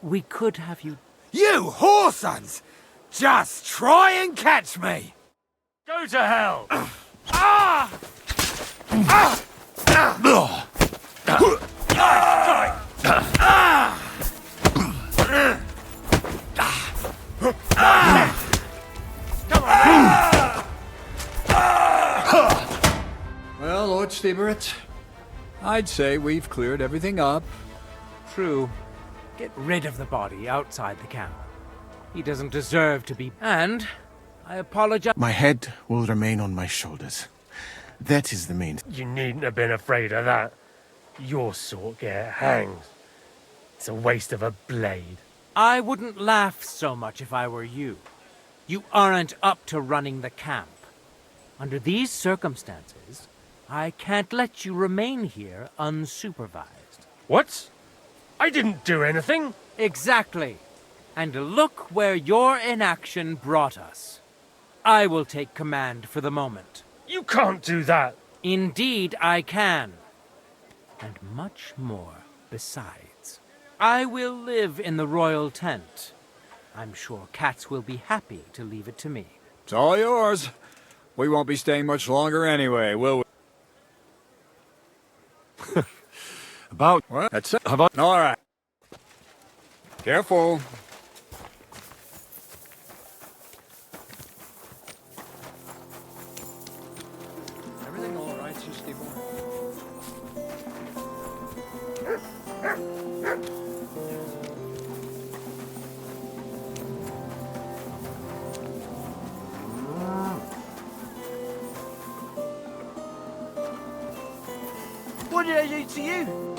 We could have you... You whoresons! Just try and catch me! Go to hell! Ah! Ah! Ah! Well, Lord Stieberitz, I'd say we've cleared everything up. True. Get rid of the body outside the camp. He doesn't deserve to be... And I apologize... My head will remain on my shoulders. That is the main... You needn't have been afraid of that. Your sort get hanged. It's a waste of a blade. I wouldn't laugh so much if I were you. You aren't up to running the camp. Under these circumstances, I can't let you remain here unsupervised. What? I didn't do anything. Exactly. And look where your inaction brought us. I will take command for the moment. You can't do that. Indeed, I can. And much more. Besides, I will live in the royal tent. I'm sure cats will be happy to leave it to me. It's all yours. We won't be staying much longer anyway, will we? About what? That's it. Have I? All right. Careful. Everything all right, Sister Boy? What did I do to you?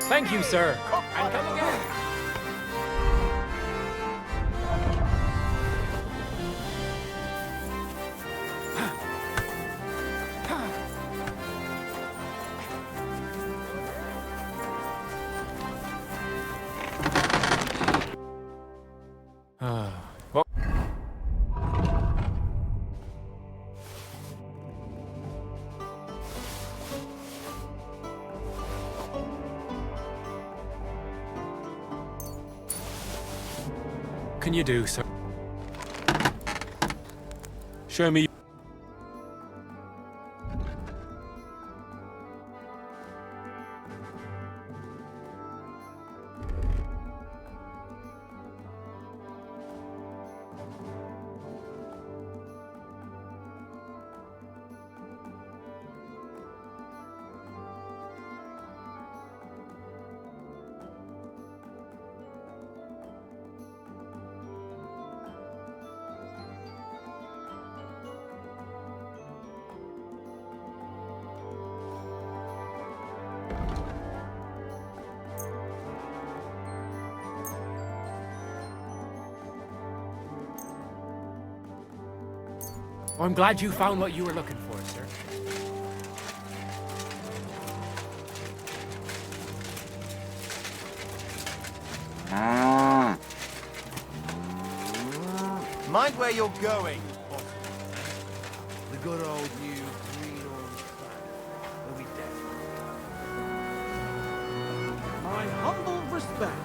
Thank you, sir. And come again. Well, Can you do, sir? show me. Well, I'm glad you found what you were looking for, sir. Mind where you're going. The good old new green orange flag will be dead. My humble respects.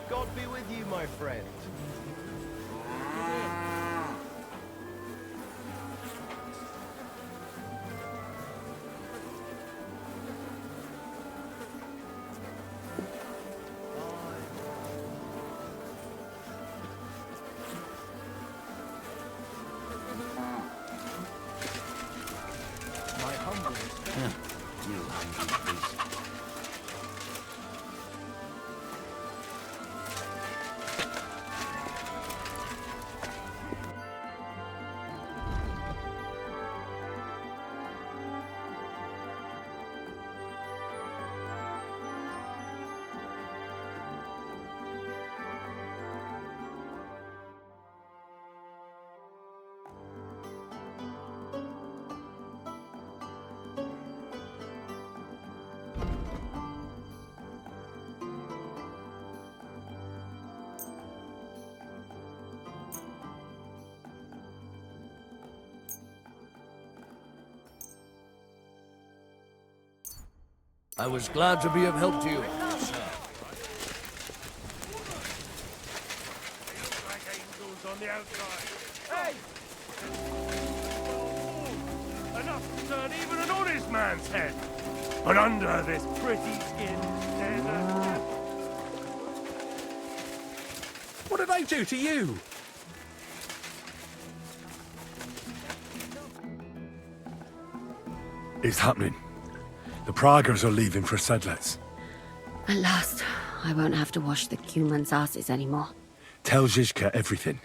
God be with you, my friend. My humble respect. You hungry beast. I was glad to be of help to you. On the outside. Hey! Enough to turn even an honest man's head. But under this pretty skin, there's a... What did I do to you? It's happening. The Praggers are leaving for Sedlets. At last, I won't have to wash the humans' asses anymore. Tell Zizka everything,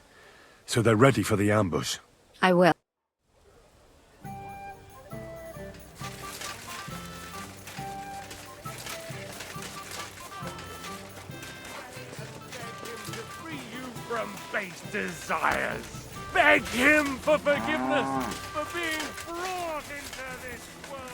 so they're ready for the ambush. I will. From base desires. Beg him for forgiveness for being brought into this world.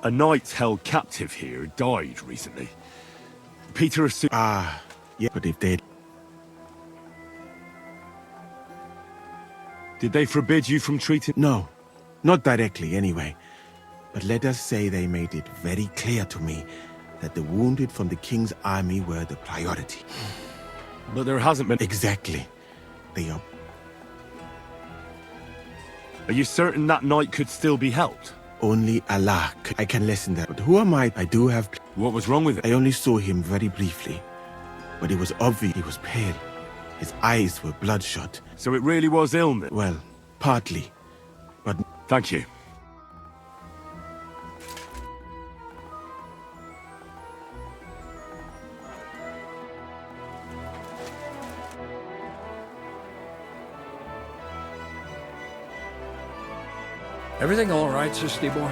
A knight held captive here died recently. Peter assumed... yeah, but if they... Did they forbid you from treating... No, not directly anyway. But let us say they made it very clear to me that the wounded from the king's army were the priority. But there hasn't been... Exactly. They are... Are you certain that knight could still be helped? Only Allah. I can listen there. But who am I? I do have... What was wrong with it? I only saw him very briefly. But it was obvious he was pale. His eyes were bloodshot. So it really was illness? Well, partly. But... Thank you. Everything all right, Sir Stibor?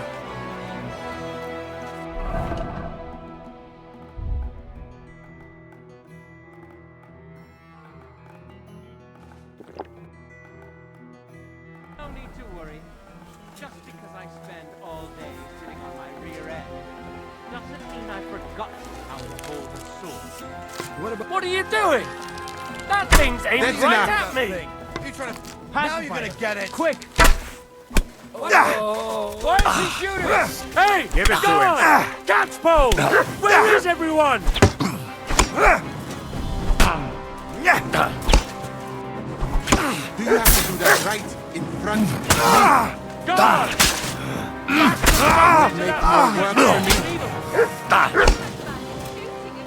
No need to worry. Just because I spend all day sitting on my rear end doesn't mean I've forgotten how to hold a sword. What are you doing? That thing's aiming right at me! You trying to... Now you're gonna get it. Quick! Why is he shooting us? Hey! Give it to him! Catch pole! Where is everyone? Do you have to do that right in front of me? God! Make more work for me?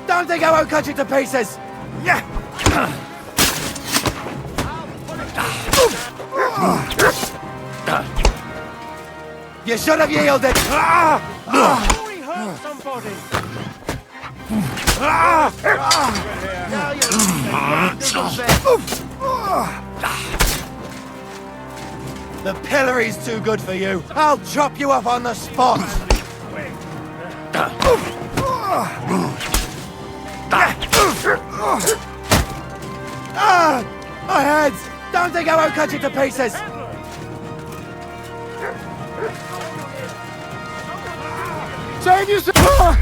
Don't think I won't cut you to pieces! You should have yielded! He hurt somebody! Now the pillory's too good for you. I'll chop you up on the spot! My head! Don't think I won't cut you to pieces! Save yourself!